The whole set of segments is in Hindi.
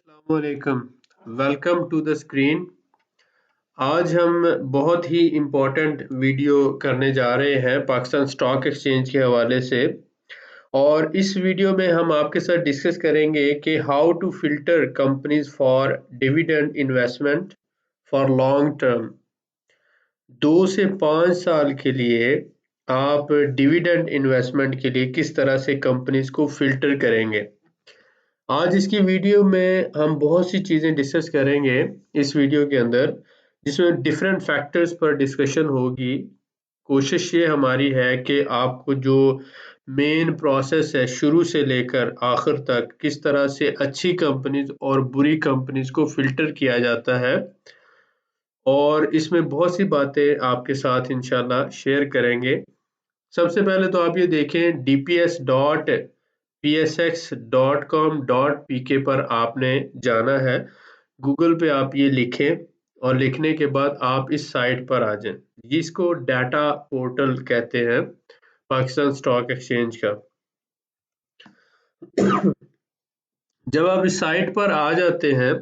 अस्सलामुअलैकुम। Welcome to the screen. आज हम बहुत ही इम्पोर्टेंट वीडियो करने जा रहे हैं पाकिस्तान स्टॉक एक्सचेंज के हवाले से। और इस वीडियो में हम आपके साथ डिस्कस करेंगे कि how to filter companies for dividend investment for long term. 2 से 5 साल के लिए आप डिविडेंड इन्वेस्टमेंट के लिए किस तरह से कंपनीज को फिल्टर करेंगे। आज इसकी वीडियो में हम बहुत सी चीज़ें डिस्कस करेंगे इस वीडियो के अंदर, जिसमें डिफरेंट फैक्टर्स पर डिस्कशन होगी। कोशिश ये हमारी है कि आपको जो मेन प्रोसेस है शुरू से लेकर आखिर तक किस तरह से अच्छी कंपनीज और बुरी कंपनीज को फिल्टर किया जाता है, और इसमें बहुत सी बातें आपके साथ इंशाल्लाह शेयर करेंगे। सबसे पहले तो आप ये देखें dps.psx.com.pk पर आपने जाना है। गूगल पे आप ये लिखें और लिखने के बाद आप इस साइट पर आ जाएं, जिसको डाटा पोर्टल कहते हैं पाकिस्तान स्टॉक एक्सचेंज का। जब आप इस साइट पर आ जाते हैं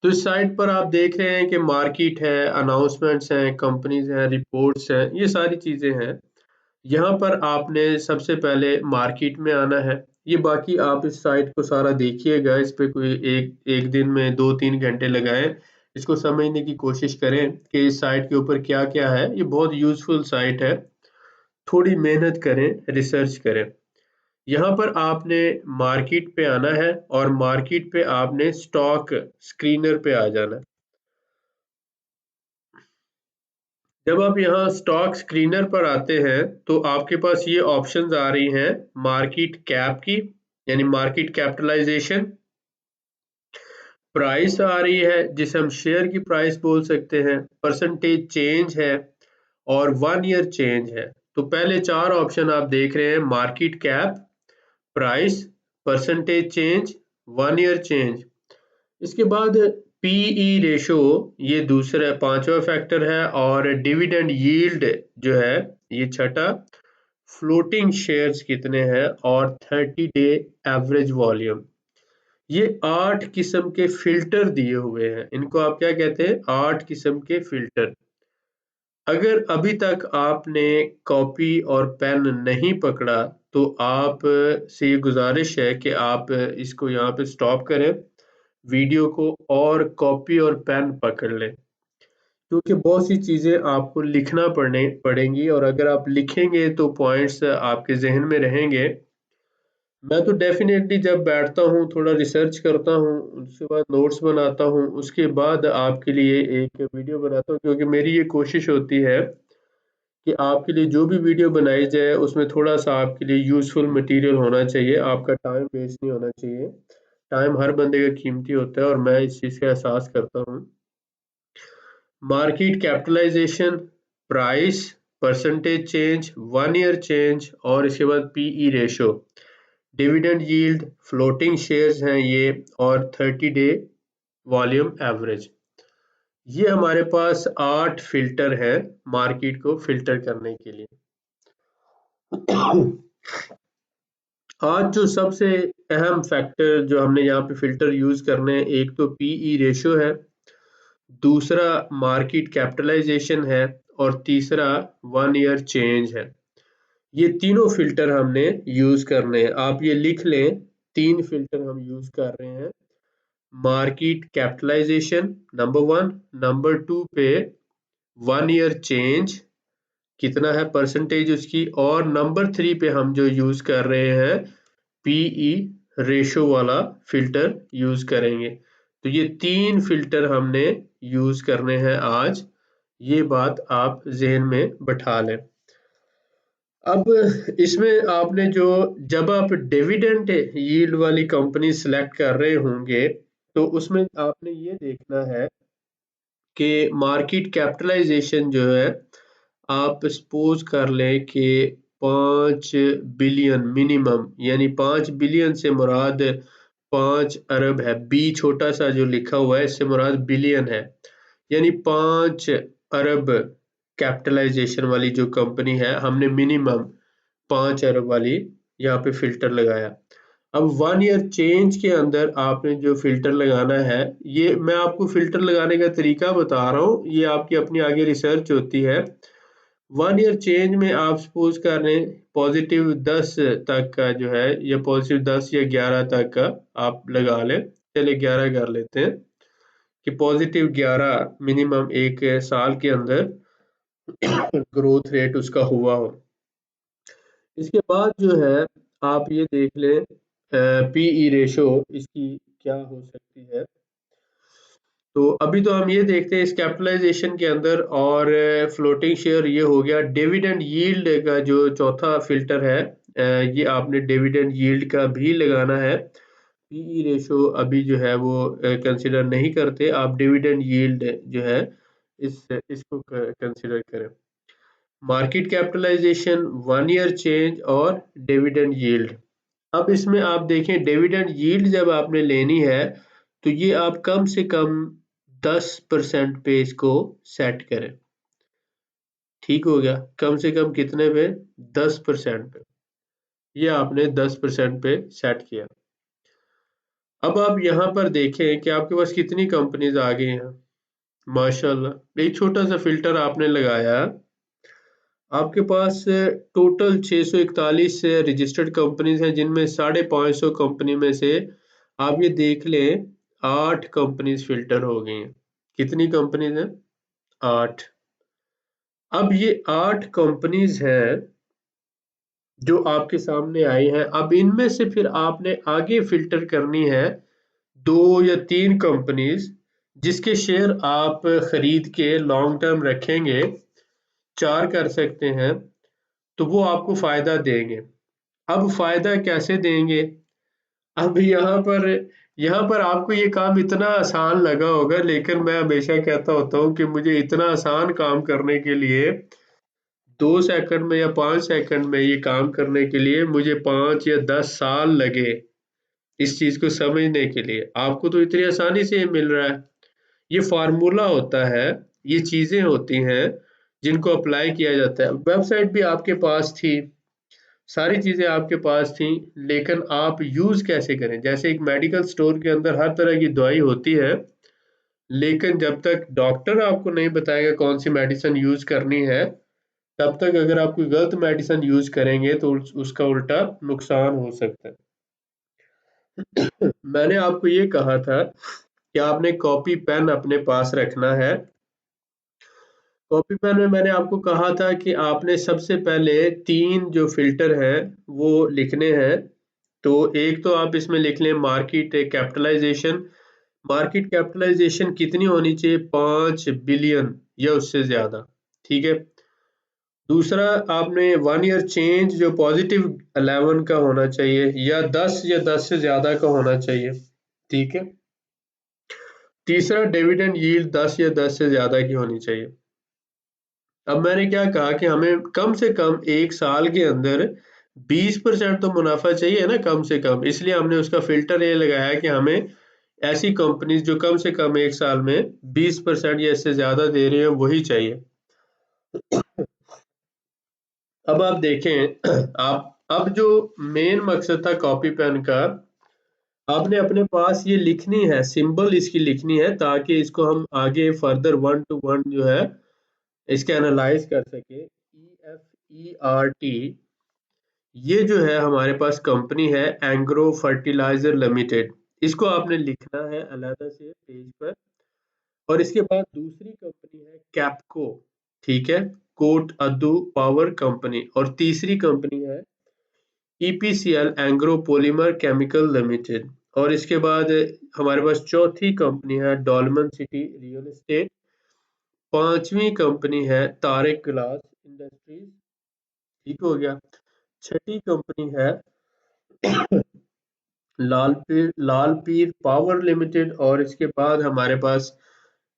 तो इस साइट पर आप देख रहे हैं कि मार्केट है, अनाउंसमेंट्स हैं, कंपनीज हैं, रिपोर्ट्स हैं, ये सारी चीज़ें हैं। यहाँ पर आपने सबसे पहले मार्केट में आना है। ये बाकी आप इस साइट को सारा देखिएगा, इस पे कोई एक एक दिन में 2-3 घंटे लगाएं, इसको समझने की कोशिश करें कि इस साइट के ऊपर क्या क्या है। ये बहुत यूजफुल साइट है, थोड़ी मेहनत करें, रिसर्च करें। यहाँ पर आपने मार्केट पे आना है और मार्केट पे आपने स्टॉक स्क्रीनर पे आ जाना है। जब आप यहाँ स्टॉक स्क्रीनर पर आते हैं तो आपके पास ये ऑप्शंस आ रही हैं मार्केट कैप की, यानी मार्केट कैपिटलाइजेशन, प्राइस आ रही है जिसे हम शेयर की प्राइस बोल सकते हैं, परसेंटेज चेंज है और 1 ईयर चेंज है। तो पहले 4 ऑप्शन आप देख रहे हैं, market cap, price, percentage change, 1 year change. इसके बाद पीई रेशो, ये दूसरा 5वां फैक्टर है, और डिविडेंड यील्ड जो है ये छठा, फ्लोटिंग शेयर्स कितने हैं, और 30 डे एवरेज वॉल्यूम। ये 8 किस्म के फिल्टर दिए हुए हैं। इनको आप क्या कहते हैं? 8 किस्म के फिल्टर। अगर अभी तक आपने कॉपी और पेन नहीं पकड़ा तो आप से ये गुजारिश है कि आप इसको यहाँ पे स्टॉप करें वीडियो को और कॉपी और पेन पकड़ लें, क्योंकि बहुत सी चीज़ें आपको लिखना पड़ेंगी, और अगर आप लिखेंगे तो पॉइंट्स आपके जहन में रहेंगे। मैं तो डेफिनेटली जब बैठता हूँ, थोड़ा रिसर्च करता हूँ, उसके बाद नोट्स बनाता हूँ, उसके बाद आपके लिए एक वीडियो बनाता हूँ, क्योंकि मेरी ये कोशिश होती है कि आपके लिए जो भी वीडियो बनाई जाए उसमें थोड़ा सा आपके लिए यूजफुल मटेरियल होना चाहिए, आपका टाइम वेस्ट नहीं होना चाहिए। टाइम हर बंदे का कीमती होता है और मैं इस चीज़ का एहसास करता हूँ। Market capitalisation, price, percentage change, 1 year change, और इसके बाद PE ratio, dividend yield, floating shares हैं ये, और 30 डे वॉल्यूम एवरेज। ये हमारे पास 8 फिल्टर हैं मार्केट को फिल्टर करने के लिए। आज जो सबसे अहम फैक्टर जो हमने यहाँ पे फिल्टर यूज करने हैं, एक तो पीई रेशो है, दूसरा मार्केट कैपिटलाइजेशन है, और तीसरा 1 ईयर चेंज है। ये तीनों फिल्टर हमने यूज करने हैं। आप ये लिख लें, 3 फिल्टर हम यूज कर रहे हैं। मार्केट कैपिटलाइजेशन नंबर 1, नंबर 2 पे 1 ईयर चेंज कितना है, परसेंटेज उसकी, और नंबर 3 पे हम जो यूज कर रहे हैं पीई रेशो वाला फिल्टर यूज करेंगे। तो ये 3 फिल्टर हमने यूज करने हैं आज, ये बात आप जहन में बैठा लें। अब इसमें आपने जो, जब आप डिविडेंड यील्ड वाली कंपनी सिलेक्ट कर रहे होंगे तो उसमें आपने ये देखना है कि मार्केट कैपिटलाइजेशन जो है, आप सपोज कर लें कि 5 बिलियन मिनिमम, यानी 5 बिलियन से मुराद 5 अरब है। बी छोटा सा जो लिखा हुआ है इससे मुराद बिलियन है, यानी 5 अरब कैपिटलाइजेशन वाली जो कंपनी है, हमने मिनिमम 5 अरब वाली यहाँ पे फिल्टर लगाया। अब 1 ईयर चेंज के अंदर आपने जो फिल्टर लगाना है, ये मैं आपको फिल्टर लगाने का तरीका बता रहा हूँ, ये आपकी अपनी आगे रिसर्च होती है। 1 ईयर चेंज में आप सपोज कर रहे हैं पॉजिटिव 10 तक का जो है, या पॉजिटिव 10 या 11 तक का आप लगा लें। चलिए 11 कर लेते हैं कि पॉजिटिव 11 मिनिमम एक साल के अंदर ग्रोथ रेट उसका हुआ हो। इसके बाद जो है आप ये देख लें पीई रेशो इसकी क्या हो सकती है। तो अभी तो हम ये देखते हैं इस कैपिटलाइजेशन के अंदर, और फ्लोटिंग शेयर ये हो गया। डिविडेंड यील्ड का जो चौथा फिल्टर है, ये आपने डिविडेंड यील्ड का भी लगाना है। पीई रेशो अभी जो है वो कंसिडर नहीं करते, आप डिविडेंड यील्ड जो है इसको कंसिडर करें। मार्केट कैपिटलाइजेशन, 1 ईयर चेंज और डिविडेंड यील्ड। अब इसमें आप देखें डिविडेंड यील्ड जब आपने लेनी है तो ये आप कम से कम 10% पे इसको सेट करें। ठीक हो गया, कम से कम कितने पे? 10% पे। ये आपने 10% पे सेट किया। अब आप यहाँ पर देखें कि आपके पास कितनी कंपनीज आ गई हैं। माशाल्लाह, एक छोटा सा फिल्टर आपने लगाया, आपके पास टोटल 641 रजिस्टर्ड कंपनीज हैं, जिनमें 550 कंपनी में से आप ये देख लें 8 कंपनीज फिल्टर हो गई हैं। कितनी कंपनीज हैं? 8। अब ये 8 कंपनीज हैं जो आपके सामने आई हैं। अब इनमें से फिर आपने आगे फिल्टर करनी है 2 या 3 कंपनीज जिसके शेयर आप खरीद के लॉन्ग टर्म रखेंगे, 4 कर सकते हैं, तो वो आपको फायदा देंगे। अब फायदा कैसे देंगे? अब यहाँ पर आपको ये काम इतना आसान लगा होगा, लेकिन मैं हमेशा कहता होता हूँ कि मुझे इतना आसान काम करने के लिए 2 सेकंड में या 5 सेकंड में ये काम करने के लिए मुझे 5 या 10 साल लगे इस चीज को समझने के लिए। आपको तो इतनी आसानी से ये मिल रहा है। ये फार्मूला होता है, ये चीजें होती हैं जिनको अप्लाई किया जाता है। वेबसाइट भी आपके पास थी, सारी चीजें आपके पास थी, लेकिन आप यूज कैसे करें? जैसे एक मेडिकल स्टोर के अंदर हर तरह की दवाई होती है, लेकिन जब तक डॉक्टर आपको नहीं बताएगा कौन सी मेडिसिन यूज करनी है, तब तक अगर आप कोई गलत मेडिसिन यूज करेंगे तो उसका उल्टा नुकसान हो सकता है। मैंने आपको ये कहा था कि आपने कॉपी पेन अपने पास रखना है। कॉपी पेन में मैंने आपको कहा था कि आपने सबसे पहले 3 जो फिल्टर हैं वो लिखने हैं। तो एक तो आप इसमें लिख लें मार्केट कैपिटलाइजेशन। मार्केट कैपिटलाइजेशन कितनी होनी चाहिए? 5 बिलियन या उससे ज्यादा। ठीक है। दूसरा आपने 1 ईयर चेंज जो पॉजिटिव 11 का होना चाहिए, या 10 से ज्यादा का होना चाहिए। ठीक है। तीसरा डिविडेंड यील्ड 10 या 10 से ज्यादा की होनी चाहिए। अब मैंने क्या कहा कि हमें कम से कम एक साल के अंदर 20% तो मुनाफा चाहिए ना, कम से कम। इसलिए हमने उसका फिल्टर ये लगाया कि हमें ऐसी कंपनीज जो कम से कम एक साल में 20% या इससे ज्यादा दे रही है वही चाहिए। अब आप देखें आप अब जो मेन मकसद था कॉपी पेन का, आपने अपने पास ये लिखनी है, सिंबल इसकी लिखनी है, ताकि इसको हम आगे फर्दर 1 to 1 जो है इसके एनालाइज कर सके। EFERT, ये जो है हमारे पास कंपनी है एंग्रो फर्टिलाइजर लिमिटेड। इसको आपने लिखना है अलग से पेज पर। और इसके बाद दूसरी कंपनी है कैपको, ठीक है, कोट अद्दू पावर कंपनी। और तीसरी कंपनी है EPCL Engro polymer chemical limited. और इसके बाद हमारे पास चौथी कंपनी है डॉलमन सिटी रियल एस्टेट। पांचवी कंपनी है तारिक ग्लास इंडस्ट्रीज। ठीक हो गया। छठी कंपनी है लाल पीर पावर लिमिटेड। और इसके बाद हमारे पास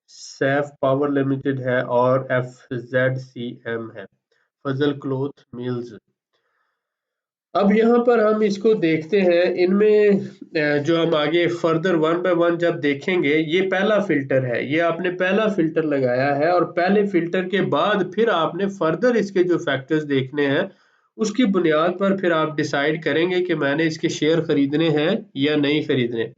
सैफ पावर लिमिटेड है, और FZCM है, फजल क्लोथ मिल्स। अब यहाँ पर हम इसको देखते हैं, इनमें जो हम आगे फर्दर 1 by 1 जब देखेंगे, ये पहला फिल्टर है, ये आपने पहला फिल्टर लगाया है, और पहले फिल्टर के बाद फिर आपने फर्दर इसके जो फैक्टर्स देखने हैं उसकी बुनियाद पर फिर आप डिसाइड करेंगे कि मैंने इसके शेयर खरीदने हैं या नहीं खरीदने।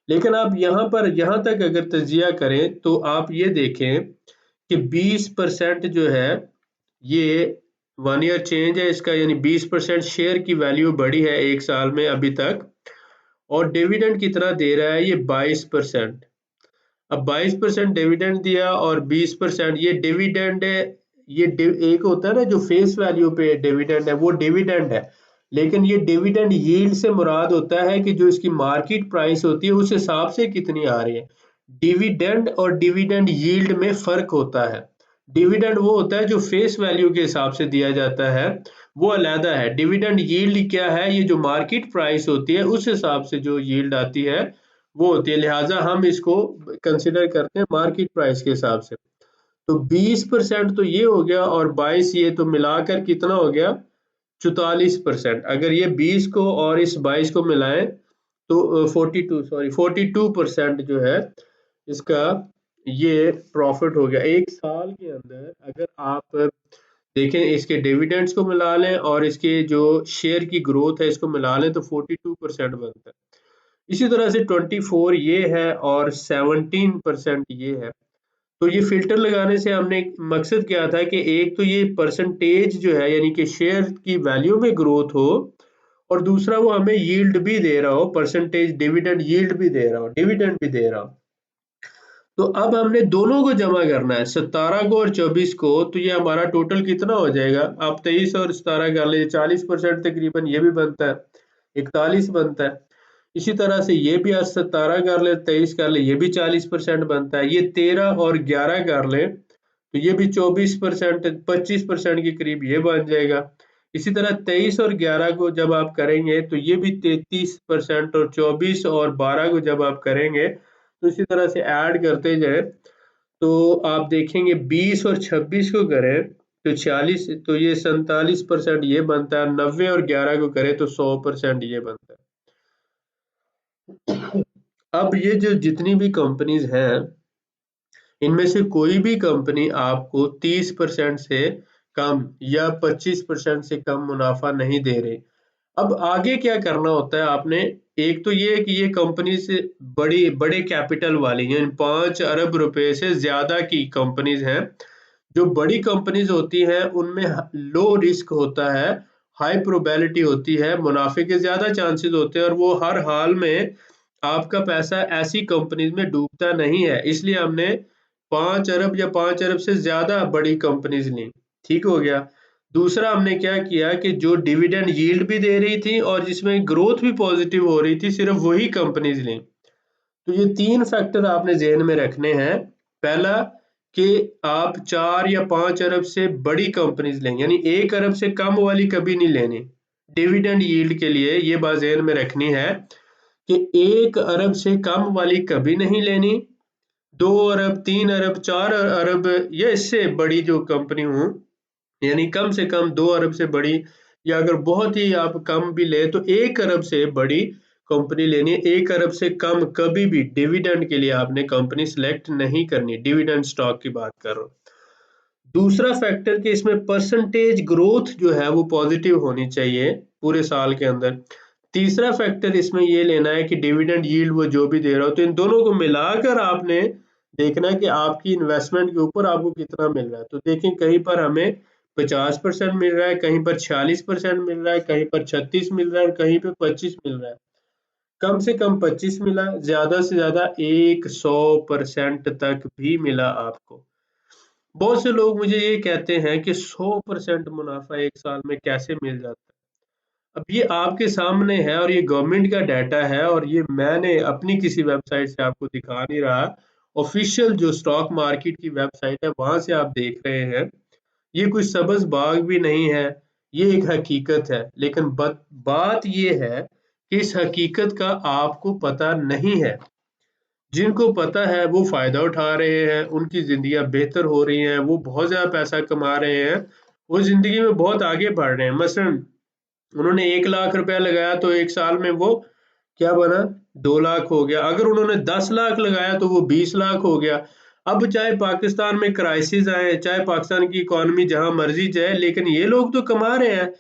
लेकिन आप यहाँ तक अगर तजिया करें तो आप ये देखें कि 20% जो है ये 1 ईयर चेंज है इसका, यानी 20% शेयर की वैल्यू बढ़ी है 1 साल में अभी तक। और डिविडेंड कितना दे रहा है ये 22%। अब 22% डिविडेंड दिया और 20% ये डिविडेंड है। एक होता है ना जो फेस वैल्यू पे डिविडेंड है वो डिविडेंड है, लेकिन ये डिविडेंड यील्ड से मुराद होता है कि जो इसकी मार्केट प्राइस होती है उस हिसाब से कितनी आ रही है। डिविडेंड और डिविडेंड यील्ड में फर्क होता है। डिविडेंड वो होता है जो फेस वैल्यू के हिसाब से दिया जाता है, वो अलहदा है। डिविडेंड यील्ड क्या है, ये जो मार्केट प्राइस होती है उस हिसाब से जो यील्ड आती है वो होती है, लिहाजा हम इसको कंसिडर करते हैं मार्केट प्राइस के हिसाब से। तो 20% तो ये हो गया और 22 ये, तो मिलाकर कितना हो गया 44%। अगर ये 20 को और इस 22 को मिलाएं तो 42% जो है इसका ये प्रॉफिट हो गया 1 साल के अंदर। अगर आप देखें इसके डिविडेंड्स को मिला लें और इसके जो शेयर की ग्रोथ है इसको मिला लें तो 42% बनता है। इसी तरह से 24 ये है और 17% ये है। तो ये फिल्टर लगाने से हमने मकसद क्या था कि एक तो ये परसेंटेज जो है यानी कि शेयर की वैल्यू में ग्रोथ हो, और दूसरा वो हमें यील्ड भी दे रहा हो, परसेंटेज डिविडेंड यील्ड भी दे रहा हो, डिविडेंड भी दे रहा हो। तो अब हमने दोनों को जमा करना है, 17 को और 24 को। तो ये हमारा टोटल कितना हो जाएगा, आप 23 और 17 कर ले, 40% तकरीबन ये भी बनता है, 41 बनता है। इसी तरह से ये भी आज 17 कर ले, 23 कर ले, ये भी 40% बनता है। ये 13 और 11 कर ले तो ये भी 24%, 25% के करीब ये बन जाएगा। इसी तरह 23 और 11 को जब आप करेंगे तो ये भी 33%, और 24 और 12 को जब आप करेंगे तो इसी तरह से ऐड करते जाए तो आप देखेंगे 20 और 26 को करें तो 46, तो ये 47% ये बनता है। 90 और 11 को करें तो 100% ये बनता है। अब ये जो जितनी भी कंपनीज हैं इनमें से कोई भी कंपनी आपको 30% से कम या 25% से कम मुनाफा नहीं दे रही। अब आगे क्या करना होता है आपने, एक तो ये है कि ये कंपनी से बड़े कैपिटल वाली हैं, 5 अरब रुपए से ज्यादा की कंपनीज हैं। जो बड़ी कंपनीज होती हैं उनमें लो रिस्क होता है, हाई प्रोबेबिलिटी होती है, मुनाफे के ज्यादा चांसेस होते हैं, और वो हर हाल में आपका पैसा ऐसी कंपनीज में डूबता नहीं है। इसलिए हमने 5 अरब या 5 अरब से ज्यादा बड़ी कंपनीज ली। ठीक हो गया। दूसरा हमने क्या किया कि जो डिविडेंड यील्ड भी दे रही थी और जिसमें ग्रोथ भी पॉजिटिव हो रही थी, सिर्फ वही कंपनीज ली। तो ये 3 फैक्टर आपने जेहन में रखने हैं। पहला कि आप 4 या 5 अरब से बड़ी कंपनीज लेंगे, यानी 1 अरब से कम वाली कभी नहीं लेनी। डिविडेंड यील्ड के लिए ये बात जेहन में रखनी है कि 1 अरब से कम वाली कभी नहीं लेनी। 2 अरब, 3 अरब, 4 अरब या इससे बड़ी जो कंपनी हो, यानी कम से कम 2 अरब से बड़ी, या अगर बहुत ही आप कम भी ले तो 1 अरब से बड़ी कंपनी लेनी है। 1 अरब से कम कभी भी डिविडेंड के लिए आपने कंपनी सिलेक्ट नहीं करनी, डिविडेंड स्टॉक की बात कर रहा हूँ। दूसरा फैक्टर कि इसमें परसेंटेज ग्रोथ जो है वो पॉजिटिव होनी चाहिए पूरे साल के अंदर। तीसरा फैक्टर इसमें ये लेना है कि डिविडेंड यील्ड वो जो भी दे रहा हो, तो इन दोनों को मिलाकर आपने देखना है कि आपकी इन्वेस्टमेंट के ऊपर आपको कितना मिल रहा है। तो देखें कहीं पर हमें 50% मिल रहा है, कहीं पर 46% मिल रहा है, कहीं पर 36 मिल रहा है, और कहीं पे 25 मिल रहा है। कम से कम 25 मिला, ज्यादा से ज्यादा 100% तक भी मिला आपको। बहुत से लोग मुझे ये कहते हैं कि 100% मुनाफा 1 साल में कैसे मिल जाता है। अब ये आपके सामने है और ये गवर्नमेंट का डाटा है, और ये मैंने अपनी किसी वेबसाइट से आपको दिखा नहीं रहा, ऑफिशियल जो स्टॉक मार्केट की वेबसाइट है वहां से आप देख रहे हैं। ये कोई सब्ज बाग भी नहीं है, ये एक हकीकत है। लेकिन बात ये है कि इस हकीकत का आपको पता नहीं है। जिनको पता है वो फायदा उठा रहे हैं, उनकी जिंदगियां बेहतर हो रही हैं, वो बहुत ज्यादा पैसा कमा रहे हैं, वो जिंदगी में बहुत आगे बढ़ रहे हैं। मसलन उन्होंने 1 लाख रुपया लगाया तो 1 साल में वो क्या बना, 2 लाख हो गया। अगर उन्होंने 10 लाख लगाया तो वो 20 लाख हो गया। अब चाहे पाकिस्तान में क्राइसिस आए, चाहे पाकिस्तान की इकोनॉमी जहां मर्जी जाए, लेकिन ये लोग तो कमा रहे हैं।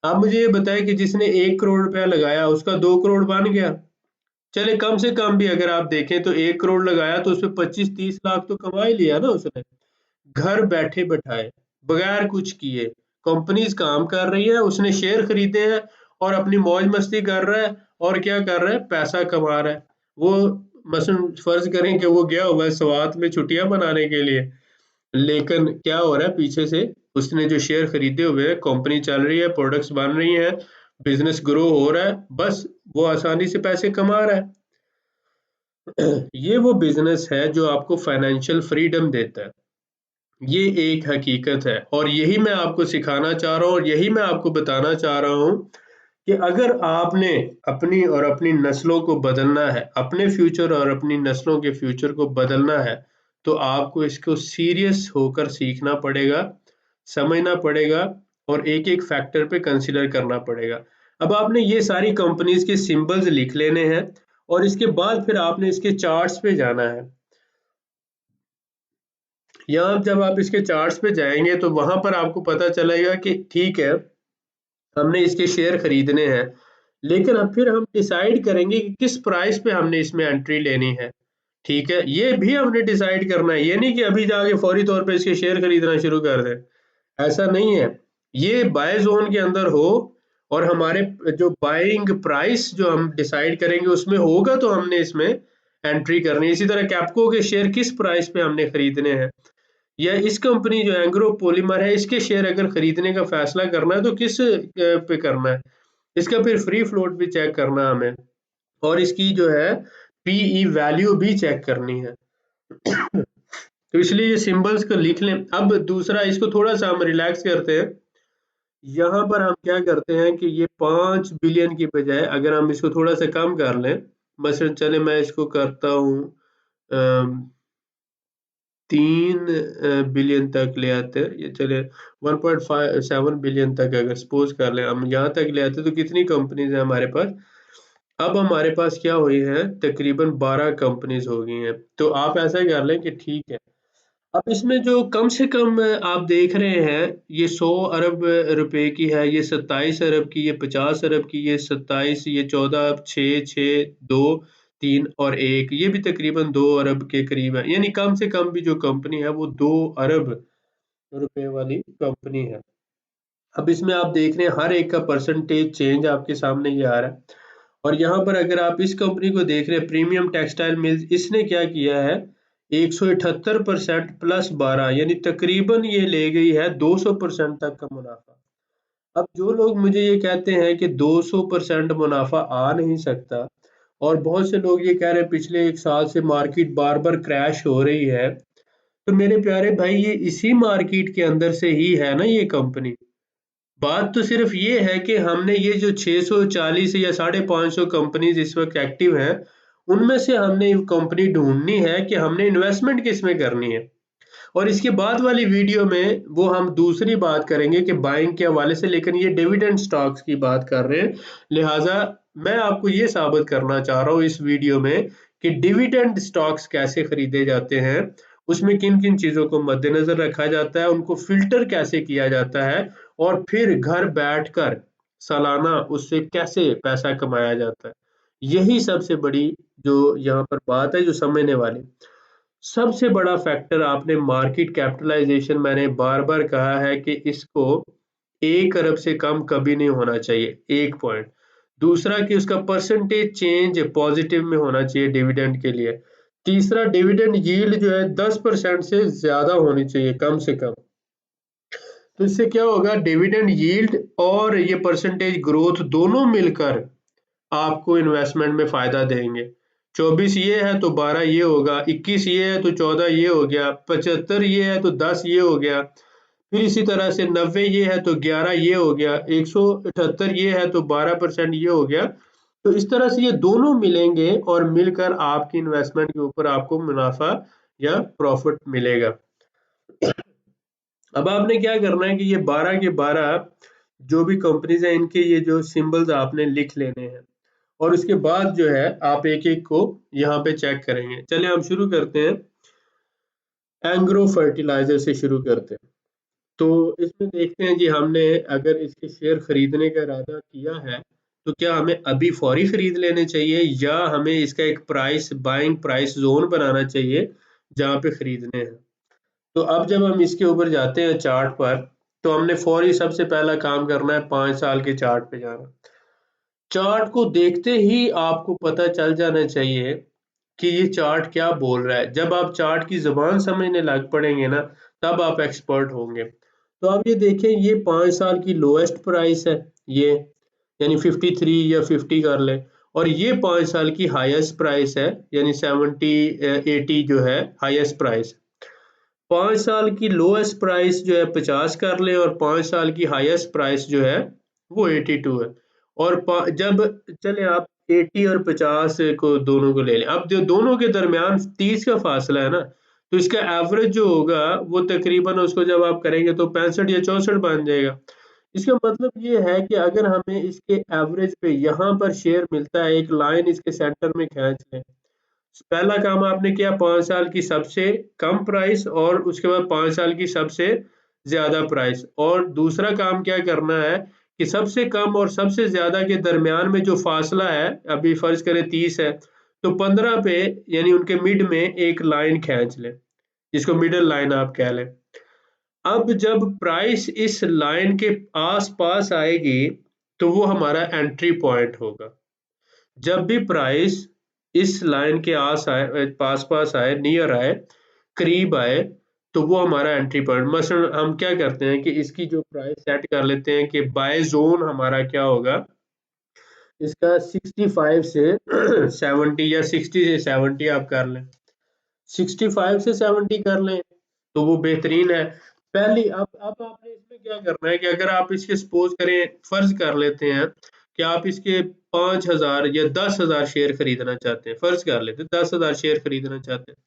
आप मुझे ये बताएं कि जिसने 1 करोड़ रुपया लगाया उसका 2 करोड़ बन गया। चले कम से कम भी अगर आप देखें तो 1 करोड़ लगाया तो उसमें 25-30 लाख तो कमा ही लिया ना उसने, घर बैठे बैठाए, बगैर कुछ किए। कंपनीज काम कर रही है, उसने शेयर खरीदे हैं और अपनी मौज मस्ती कर रहा है, और क्या कर रहा है, पैसा कमा रहा है। वो मसलन फर्ज करें कि वो गया हुआ है स्वात में छुट्टियां मनाने के लिए, लेकिन क्या हो रहा है पीछे से, उसने जो शेयर खरीदे हुए हैं, कंपनी चल रही है, प्रोडक्ट्स बन रही हैं, बिजनेस ग्रो हो रहा है, बस वो आसानी से पैसे कमा रहा है। ये वो बिजनेस है जो आपको फाइनेंशियल फ्रीडम देता है। ये एक हकीकत है और यही मैं आपको सिखाना चाह रहा हूँ और यही मैं आपको बताना चाह रहा हूँ कि अगर आपने अपनी और अपनी नस्लों को बदलना है, अपने फ्यूचर और अपनी नस्लों के फ्यूचर को बदलना है, तो आपको इसको सीरियस होकर सीखना पड़ेगा, समझना पड़ेगा और एक एक फैक्टर पे कंसिडर करना पड़ेगा। अब आपने ये सारी कंपनीज के सिंबल्स लिख लेने हैं और इसके बाद फिर आपने इसके चार्ट्स पे जाना है। यहाँ जब आप इसके चार्ट्स पे जाएंगे तो वहां पर आपको पता चलेगा कि ठीक है, हमने इसके शेयर खरीदने हैं, लेकिन अब फिर हम डिसाइड करेंगे कि किस प्राइस पे हमने इसमें एंट्री लेनी है। ठीक है, ये भी हमने डिसाइड करना है, ये नहीं कि अभी जाके फौरी तौर पे इसके शेयर खरीदना शुरू कर दें, ऐसा नहीं है। ये बाय जोन के अंदर हो और हमारे जो बाइंग प्राइस जो हम डिसाइड करेंगे उसमें होगा तो हमने इसमें एंट्री करनी है। इसी तरह कैप्को के शेयर किस प्राइस पे हमने खरीदने हैं, या इस कंपनी जो एंग्रो पॉलीमर है इसके शेयर अगर खरीदने का फैसला करना है तो किस पे करना है, इसका फिर फ्री फ्लोट भी चेक करना है हमें, और इसकी जो है पीई वैल्यू भी चेक करनी है। तो इसलिए ये सिंबल्स को लिख लें। अब दूसरा, इसको थोड़ा सा हम रिलैक्स करते हैं। यहाँ पर हम क्या करते हैं कि ये 5 बिलियन की बजाय अगर हम इसको थोड़ा सा कम कर लें, मसलन चले मैं इसको करता हूँ 3 बिलियन तक ले आते हैं, ये चले 1.57 बिलियन तक अगर सपोज कर लें, हम यहाँ तक ले आते हैं तो कितनी कंपनीज हैं हमारे पास। अब हमारे पास क्या हुई है, तकरीबन 12 कंपनीज हो गई हैं। तो आप ऐसा कर लें कि ठीक है, अब इसमें जो कम से कम आप देख रहे हैं, ये 100 अरब रुपए की है, ये 27 अरब की, ये 50 अरब की, ये 27, ये 14, 6, 6, 2, 3 और 1, ये भी तकरीबन 2 अरब के करीब है। यानी कम से कम भी जो कंपनी है वो 2 अरब रुपए वाली कंपनी है। अब इसमें आप देख रहे हैं हर एक का परसेंटेज चेंज आपके सामने ये आ रहा है। और यहाँ पर अगर आप इस कंपनी को देख रहे हैं, प्रीमियम टेक्सटाइल मिल्स, इसने क्या किया है, 178% प्लस 12, यानी तकरीबन ये ले गई है 200% तक का मुनाफा। अब जो लोग मुझे ये कहते हैं कि 200% मुनाफा आ नहीं सकता, और बहुत से लोग ये कह रहे हैं पिछले 1 साल से मार्केट बार बार क्रैश हो रही है, तो मेरे प्यारे भाई ये इसी मार्केट के अंदर से ही है ना ये कंपनी। बात तो सिर्फ ये है कि हमने ये जो 640 या 550 कंपनीज इस वक्त एक्टिव हैं, उनमें से हमने कंपनी ढूंढनी है कि हमने इन्वेस्टमेंट किस में करनी है। और इसके बाद वाली वीडियो में वो हम दूसरी बात करेंगे कि बाइंग के हवाले से, लेकिन ये डिविडेंड स्टॉक्स की बात कर रहे हैं, लिहाजा मैं आपको ये साबित करना चाह रहा हूँ इस वीडियो में कि डिविडेंड स्टॉक्स कैसे खरीदे जाते हैं, उसमें किन किन चीजों को मद्देनजर रखा जाता है, उनको फिल्टर कैसे किया जाता है, और फिर घर बैठकर सालाना उससे कैसे पैसा कमाया जाता है। यही सबसे बड़ी जो यहाँ पर बात है जो समझने वाली। सबसे बड़ा फैक्टर आपने मार्केट कैपिटलाइजेशन, मैंने बार बार कहा है कि इसको 1 अरब से कम कभी नहीं होना चाहिए, एक पॉइंट। दूसरा कि उसका परसेंटेज चेंज पॉजिटिव में होना चाहिए डिविडेंड के लिए। तीसरा, डिविडेंड यील्ड जो है 10% से ज्यादा होनी चाहिए कम से कम। तो इससे क्या होगा, डिविडेंड यील्ड और ये परसेंटेज ग्रोथ दोनों मिलकर आपको इन्वेस्टमेंट में फायदा देंगे। 24 ये है तो 12 ये होगा, 21 ये है तो 14 ये हो गया, 75 ये है तो 10 ये हो गया, फिर इसी तरह से 90 ये है तो 11 ये हो गया, 178 ये है तो 12% ये हो गया। तो इस तरह से ये दोनों मिलेंगे और मिलकर आपकी इन्वेस्टमेंट के ऊपर आपको मुनाफा या प्रॉफिट मिलेगा। अब आपने क्या करना है कि ये 12 के 12 जो भी कंपनीज हैं इनके ये जो सिंबल्स आपने लिख लेने हैं, और उसके बाद जो है आप एक एक को यहाँ पे चेक करेंगे। चलिए हम शुरू करते हैं, एंग्रो फर्टिलाइजर से शुरू करते हैं। तो इसमें देखते हैं जी, हमने अगर इसके शेयर खरीदने का इरादा किया है तो क्या हमें अभी फौरी खरीद लेने चाहिए या हमें इसका एक बाइंग प्राइस जोन बनाना चाहिए जहां पे खरीदने हैं। तो अब जब हम इसके ऊपर जाते हैं चार्ट पर, तो हमने फौरी सबसे पहला काम करना है 5 साल के चार्ट पे जाना। चार्ट को देखते ही आपको पता चल जाना चाहिए कि ये चार्ट क्या बोल रहा है। जब आप चार्ट की ज़ुबान समझने लग पड़ेंगे ना, तब आप एक्सपर्ट होंगे। तो आप ये देखें, ये 5 साल की लोएस्ट प्राइस है, ये यानी 53 या 50 कर लें, और ये 5 साल की हाईएस्ट प्राइस है, यानी 70 80 जो है हाईएस्ट प्राइस। 5 साल की लोएस्ट प्राइस जो है 50 कर लें, और 5 साल की हाईएस्ट प्राइस जो है वो 82 है। और जब चले आप 80 और 50 को दोनों को ले लें, अब जो दोनों के दरमियान 30 का फासला है ना, तो इसका एवरेज जो होगा वो तकरीबन उसको जब आप करेंगे तो 65 या 64 बन जाएगा। इसका मतलब ये है कि अगर हमें इसके एवरेज पे यहाँ पर शेयर मिलता है, एक लाइन इसके सेंटर में खींच लें। पहला काम आपने किया 5 साल की सबसे कम प्राइस, और उसके बाद 5 साल की सबसे ज्यादा प्राइस, और दूसरा काम क्या करना है कि सबसे कम और सबसे ज्यादा के दरमियान में जो फासला है, अभी फर्ज करें 30 है, तो 15 पे यानी उनके मिड में एक लाइन खींच लें, जिसको मिडल लाइन आप कह लें। अब जब प्राइस इस लाइन के आस पास आएगी तो वो हमारा एंट्री पॉइंट होगा। जब भी प्राइस इस लाइन के पास पास आए, नियर आए, करीब आए, तो वो हमारा एंट्री पॉइंट। मसलन हम क्या करते हैं कि इसकी जो प्राइस सेट कर लेते हैं कि बाय जोन हमारा क्या होगा, इसका 65 से 70 या 60 से 70 आप कर लें, 65 से 70 कर लें तो वो बेहतरीन है। पहली अब आपने इसमें क्या करना है कि अगर आप इसके सपोज करें, फर्ज कर लेते हैं कि आप इसके 5,000 या 10,000 शेयर खरीदना चाहते हैं, फर्ज कर लेते हैं 10,000 शेयर खरीदना चाहते हैं।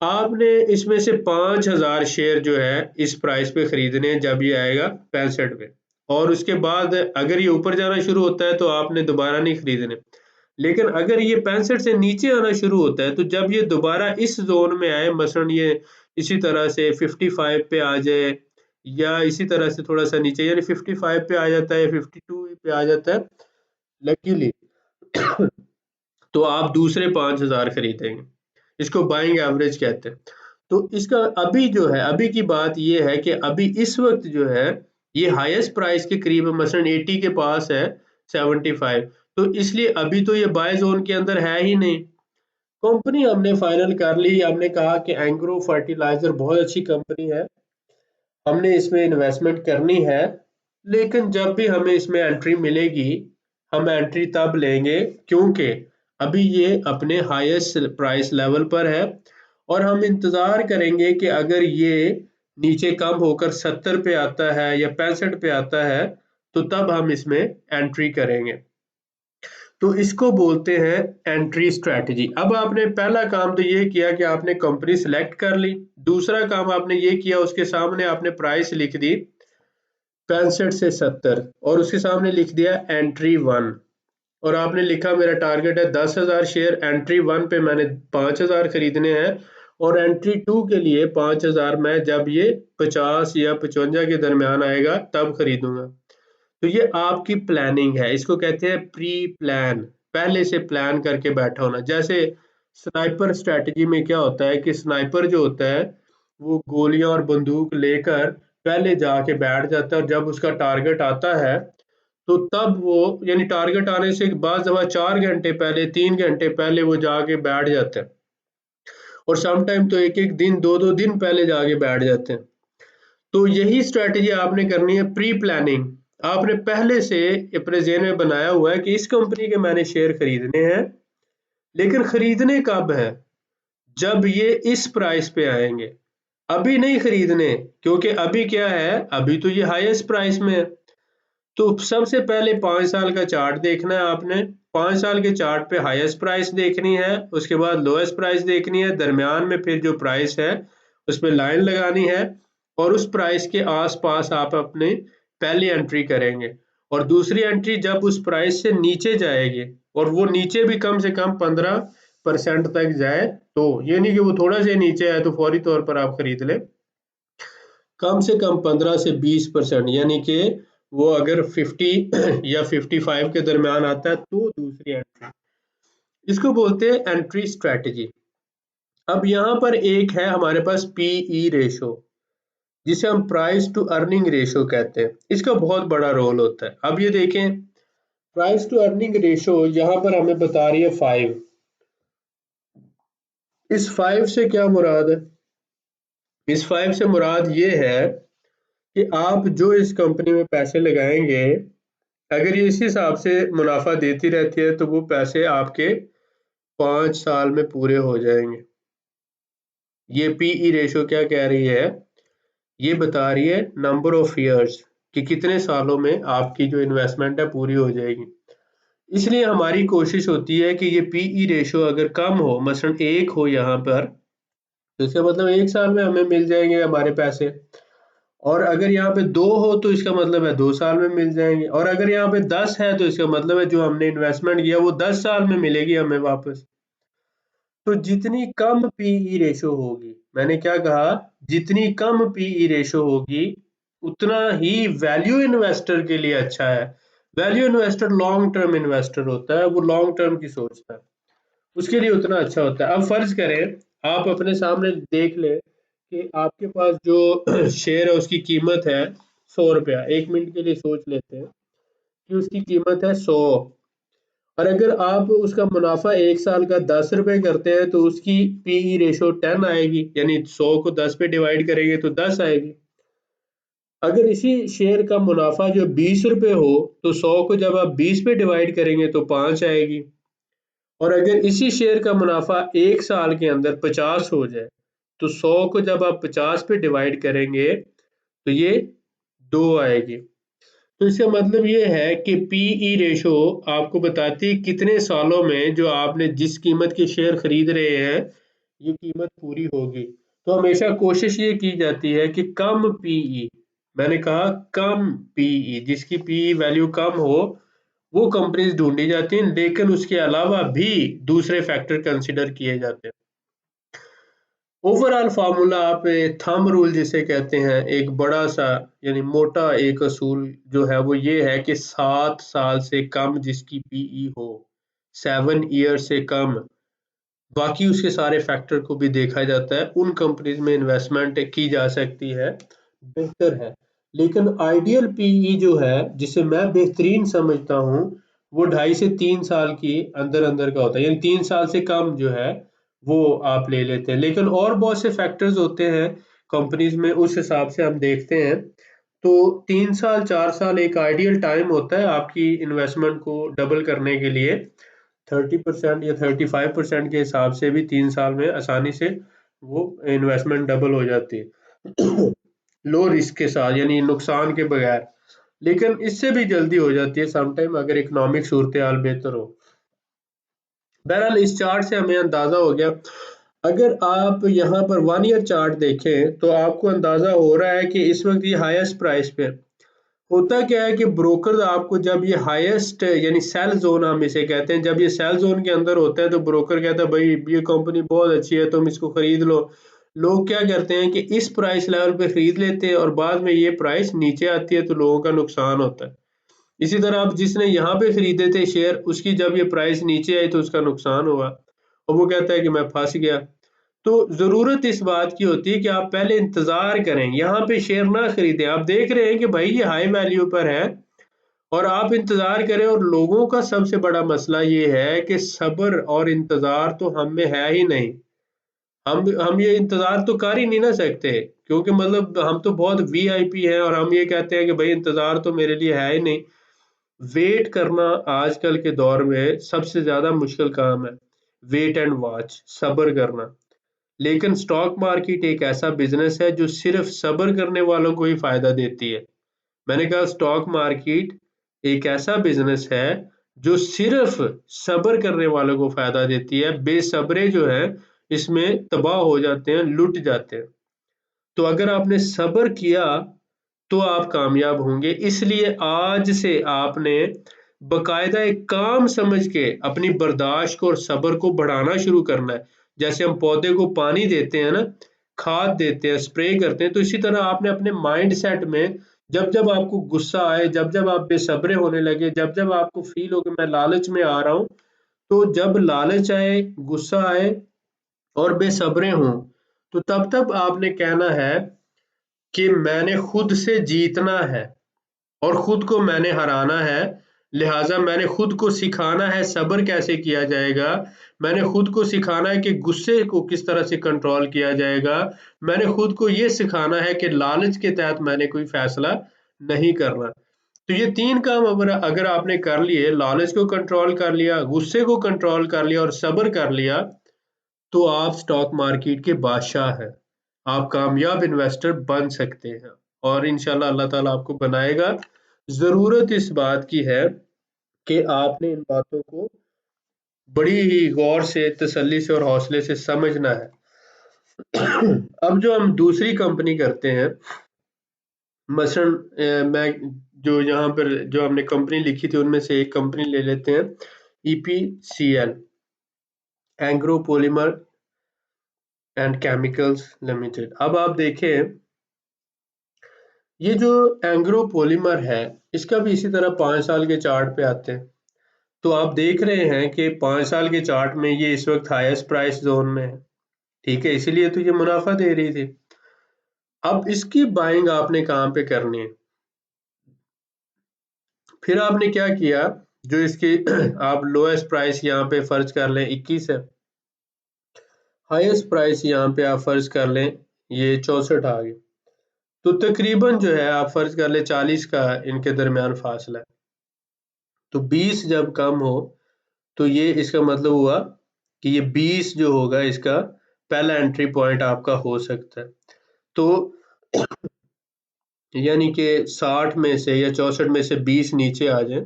आपने इसमें से 5,000 शेयर जो है इस प्राइस पे खरीदने हैं जब ये आएगा 65 पे, और उसके बाद अगर ये ऊपर जाना शुरू होता है तो आपने दोबारा नहीं खरीदने। लेकिन अगर ये 65 से नीचे आना शुरू होता है, तो जब ये दोबारा इस जोन में आए, मसलन ये इसी तरह से 55 पे आ जाए, या इसी तरह से थोड़ा सा नीचे, यानी 55 पे आ जाता है, 52 पे आ जाता है लकीली, तो आप दूसरे 5,000 खरीदेंगे। इसको बाइंग एवरेज कहते हैं। तो इसका अभी जो है, अभी की बात ये है कि अभी इस वक्त जो है ये हाईएस्ट प्राइस के करीब है, मसलन 80 के पास है 75, तो इसलिए अभी तो ये बाय जोन के अंदर है ही नहीं। कंपनी हमने फाइनल कर ली, हमने कहा कि एंग्रो फर्टिलाइजर बहुत अच्छी कंपनी है, हमने इसमें इन्वेस्टमेंट करनी है। लेकिन जब भी हमें इसमें एंट्री मिलेगी, हम एंट्री तब लेंगे क्योंकि अभी ये अपने हाईएस्ट प्राइस लेवल पर है, और हम इंतजार करेंगे कि अगर ये नीचे कम होकर 70 पे आता है या 65 पे आता है, तो तब हम इसमें एंट्री करेंगे। तो इसको बोलते हैं एंट्री स्ट्रेटजी। अब आपने पहला काम तो ये किया कि आपने कंपनी सिलेक्ट कर ली। दूसरा काम आपने ये किया, उसके सामने आपने प्राइस लिख दी 65 से 70, और उसके सामने लिख दिया एंट्री 1, और आपने लिखा मेरा टारगेट है 10,000 शेयर, एंट्री 1 पे मैंने 5,000 खरीदने हैं, और एंट्री 2 के लिए 5,000 मैं जब ये 50 या 55 के दरमियान आएगा तब खरीदूंगा। तो ये आपकी प्लानिंग है, इसको कहते हैं प्री प्लान, पहले से प्लान करके बैठा होना। जैसे स्नाइपर स्ट्रेटजी में क्या होता है कि स्नाइपर जो होता है वो गोलियां और बंदूक लेकर पहले जाके बैठ जाता है, और जब उसका टारगेट आता है तो तब वो, यानी टारगेट आने से बाद दफा 4 घंटे पहले, 3 घंटे पहले वो जाके बैठ जाते हैं, और समटाइम तो एक एक दिन, दो दो दिन पहले जाके बैठ जाते हैं। तो यही स्ट्रेटजी आपने करनी है, प्री प्लानिंग। आपने पहले से अपने जेहन में बनाया हुआ है कि इस कंपनी के मैंने शेयर खरीदने हैं, लेकिन खरीदने कब है, जब ये इस प्राइस पे आएंगे। अभी नहीं खरीदने, क्योंकि अभी क्या है, अभी तो ये हाईएस्ट प्राइस में है। तो सबसे पहले 5 साल का चार्ट देखना है आपने, 5 साल के चार्ट पे हाईएस्ट प्राइस देखनी है, उसके बाद लोएस्ट प्राइस देखनी है, दरमियान में फिर जो प्राइस है उस पर लाइन लगानी है, और उस प्राइस के आसपास आप अपनी पहली एंट्री करेंगे, और दूसरी एंट्री जब उस प्राइस से नीचे जाएगी, और वो नीचे भी कम से कम 15% तक जाए, तो ये नहीं कि वो थोड़ा से नीचे आए तो फौरी तौर पर आप खरीद लें। कम से कम 15 से 20%, यानी कि वो अगर 50 या 55 के दरमियान आता है तो दूसरी एंट्री, इसको बोलते हैं एंट्री स्ट्रेटजी। अब यहाँ पर एक है हमारे पास पीई रेशो, जिसे हम प्राइस टू अर्निंग रेशो कहते हैं। इसका बहुत बड़ा रोल होता है। अब ये देखें, प्राइस टू अर्निंग रेशो यहाँ पर हमें बता रही है 5। इस 5 से क्या मुराद है? इस 5 से मुराद ये है कि आप जो इस कंपनी में पैसे लगाएंगे, अगर ये इस हिसाब से मुनाफा देती रहती है तो वो पैसे आपके 5 साल में पूरे हो जाएंगे। ये पीई रेशो क्या कह रही है? ये बता रही है नंबर ऑफ ईयर्स, कि कितने सालों में आपकी जो इन्वेस्टमेंट है पूरी हो जाएगी। इसलिए हमारी कोशिश होती है कि ये पीई रेशो अगर कम हो, मसलन 1 हो यहाँ पर, तो इसका मतलब 1 साल में हमें मिल जाएंगे हमारे पैसे। और अगर यहाँ पे 2 हो तो इसका मतलब है 2 साल में मिल जाएंगे। और अगर यहाँ पे 10 है तो इसका मतलब है जो हमने इन्वेस्टमेंट किया वो 10 साल में मिलेगी हमें वापस। तो जितनी कम पीई रेशो होगी, मैंने क्या कहा, जितनी कम पीई रेशो होगी उतना ही वैल्यू इन्वेस्टर के लिए अच्छा है। Value investor long term investor होता है, वो लॉन्ग टर्म की सोचता है, उसके लिए उतना अच्छा होता है। अब फर्ज करें, आप अपने सामने देख लें कि आपके पास जो शेयर है उसकी कीमत है 100 रुपया। 1 मिनट के लिए सोच लेते हैं कि उसकी कीमत है 100, और अगर आप उसका मुनाफा 1 साल का 10 रुपए करते हैं तो उसकी पीई रेशो 10 आएगी, यानी 100 को 10 पे डिवाइड करेंगे तो 10 आएगी। अगर इसी शेयर का मुनाफा जो 20 रुपए हो तो 100 को जब आप 20 पे डिवाइड करेंगे तो 5 आएगी। और अगर इसी शेयर का मुनाफा 1 साल के अंदर 50 हो जाए तो 100 को जब आप 50 पे डिवाइड करेंगे तो ये 2 आएगी। तो इसका मतलब ये है कि पीई रेशो आपको बताती है कितने सालों में जो आपने जिस कीमत के शेयर खरीद रहे हैं ये कीमत पूरी होगी। तो हमेशा कोशिश ये की जाती है कि कम पीई, मैंने कहा कम पीई, जिसकी पीई वैल्यू कम हो वो कंपनीज ढूंढी जाती हैं, लेकिन उसके अलावा भी दूसरे फैक्टर कंसिडर किए जाते हैं। ओवरऑल फार्मूला, आप थंब रूल जिसे कहते हैं, एक बड़ा सा यानी मोटा एक असूल जो है वो ये है कि 7 साल से कम जिसकी पीई हो, 7 ईयर से कम, बाकी उसके सारे फैक्टर को भी देखा जाता है, उन कंपनीज में इन्वेस्टमेंट की जा सकती है, बेहतर है। लेकिन आइडियल पीई जो है, जिसे मैं बेहतरीन समझता हूँ, वो 2.5 से 3 साल की अंदर अंदर का होता है, यानी 3 साल से कम जो है वो आप ले लेते हैं। लेकिन और बहुत से फैक्टर्स होते हैं कंपनीज में, उस हिसाब से हम देखते हैं। तो 3 साल 4 साल एक आइडियल टाइम होता है आपकी इन्वेस्टमेंट को डबल करने के लिए। 30% या 35% के हिसाब से भी 3 साल में आसानी से वो इन्वेस्टमेंट डबल हो जाती है लो रिस्क के साथ, यानी नुकसान के बगैर। लेकिन इससे भी जल्दी हो जाती है समटाइम अगर इकोनॉमिक सूरत हाल बेहतर हो। बहरहाल इस चार्ट से हमें अंदाजा हो गया। अगर आप यहाँ पर 1 ईयर चार्ट देखें तो आपको अंदाजा हो रहा है कि इस वक्त ये हाईएस्ट प्राइस पे होता क्या है कि ब्रोकर आपको जब ये हाईएस्ट यानी सेल जोन हम इसे कहते हैं, जब ये सेल जोन के अंदर होता है तो ब्रोकर कहता है भाई ये कंपनी बहुत अच्छी है तुम इसको खरीद लो। लोग क्या करते हैं कि इस प्राइस लेवल पे खरीद लेते हैं और बाद में ये प्राइस नीचे आती है तो लोगों का नुकसान होता है। इसी तरह आप जिसने यहाँ पे खरीदे थे शेयर, उसकी जब ये प्राइस नीचे आई तो उसका नुकसान हुआ और वो कहता है कि मैं फंस गया। तो जरूरत इस बात की होती है कि आप पहले इंतजार करें, यहाँ पे शेयर ना खरीदें। आप देख रहे हैं कि भाई ये हाई वैल्यू पर है और आप इंतजार करें। और लोगों का सबसे बड़ा मसला ये है कि सब्र और इंतजार तो हम में है ही नहीं। हम ये इंतजार तो कर ही नहीं ना सकते, क्योंकि मतलब हम तो बहुत वीआईपी हैं और हम ये कहते हैं कि भाई इंतजार तो मेरे लिए है ही नहीं। वेट करना आजकल के दौर में सबसे ज्यादा मुश्किल काम है, वेट एंड वॉच, सब्र करना। लेकिन स्टॉक मार्केट एक ऐसा बिजनेस है जो सिर्फ सब्र करने वालों को ही फायदा देती है। मैंने कहा स्टॉक मार्केट एक ऐसा बिजनेस है जो सिर्फ सब्र करने वालों को फायदा देती है। बेसब्रे जो है इसमें तबाह हो जाते हैं, लुट जाते हैं। तो अगर आपने सब्र किया तो आप कामयाब होंगे। इसलिए आज से आपने बकायदा एक काम समझ के अपनी बर्दाश्त को और सब्र को बढ़ाना शुरू करना है। जैसे हम पौधे को पानी देते हैं ना, खाद देते हैं, स्प्रे करते हैं, तो इसी तरह आपने अपने माइंड सेट में जब जब आपको गुस्सा आए, जब जब आप बेसब्रे होने लगे, जब जब आपको फील हो कि मैं लालच में आ रहा हूँ, तो जब लालच आए, गुस्सा आए और बेसब्रे हों, तो तब तब आपने कहना है कि मैंने खुद से जीतना है और खुद को मैंने हराना है, लिहाजा मैंने खुद को सिखाना है सब्र कैसे किया जाएगा, मैंने खुद को सिखाना है कि गुस्से को किस तरह से कंट्रोल किया जाएगा, मैंने खुद को ये सिखाना है कि लालच के तहत मैंने कोई फैसला नहीं करना। तो ये 3 काम अगर अगर आपने कर लिए, लालच को कंट्रोल कर लिया, गुस्से को कंट्रोल कर लिया और सब्र कर लिया, तो आप स्टॉक मार्केट के बादशाह हैं। आप कामयाब इन्वेस्टर बन सकते हैं और इंशाल्लाह अल्लाह ताला आपको बनाएगा। ज़रूरत इस बात की है कि आपने इन बातों को बड़ी ही गौर से, तसल्ली से और हौसले से समझना है। अब जो हम दूसरी कंपनी करते हैं, मसलन मैं जो यहाँ पर जो हमने कंपनी लिखी थी उनमें से एक कंपनी ले लेते हैं, EPCL, agro polymer and chemicals limited. अब आप देखें, ये जो एग्रो पॉलीमर है, इसका भी इसी तरह 5 साल के चार्ट पे आते हैं। तो आप देख रहे हैं कि 5 साल के चार्ट में ये इस वक्त हाईएस्ट प्राइस जोन में है, ठीक है, इसीलिए तो ये मुनाफा दे रही थी। अब इसकी बाइंग आपने कहाँ पे करनी है? फिर आपने क्या किया, जो इसकी आप लोएस्ट प्राइस यहाँ पे फर्ज कर लें 21 है, हाईएस्ट प्राइस यहाँ पे आप फर्ज कर लें ये 64 आ गई, तो तकरीबन जो है आप फर्ज कर लें 40 का इनके दरमियान फासला है। तो 20 जब कम हो तो ये इसका मतलब हुआ कि ये 20 जो होगा इसका पहला एंट्री पॉइंट आपका हो सकता है। तो यानी कि 60 में से या 64 में से 20 नीचे आ जाए।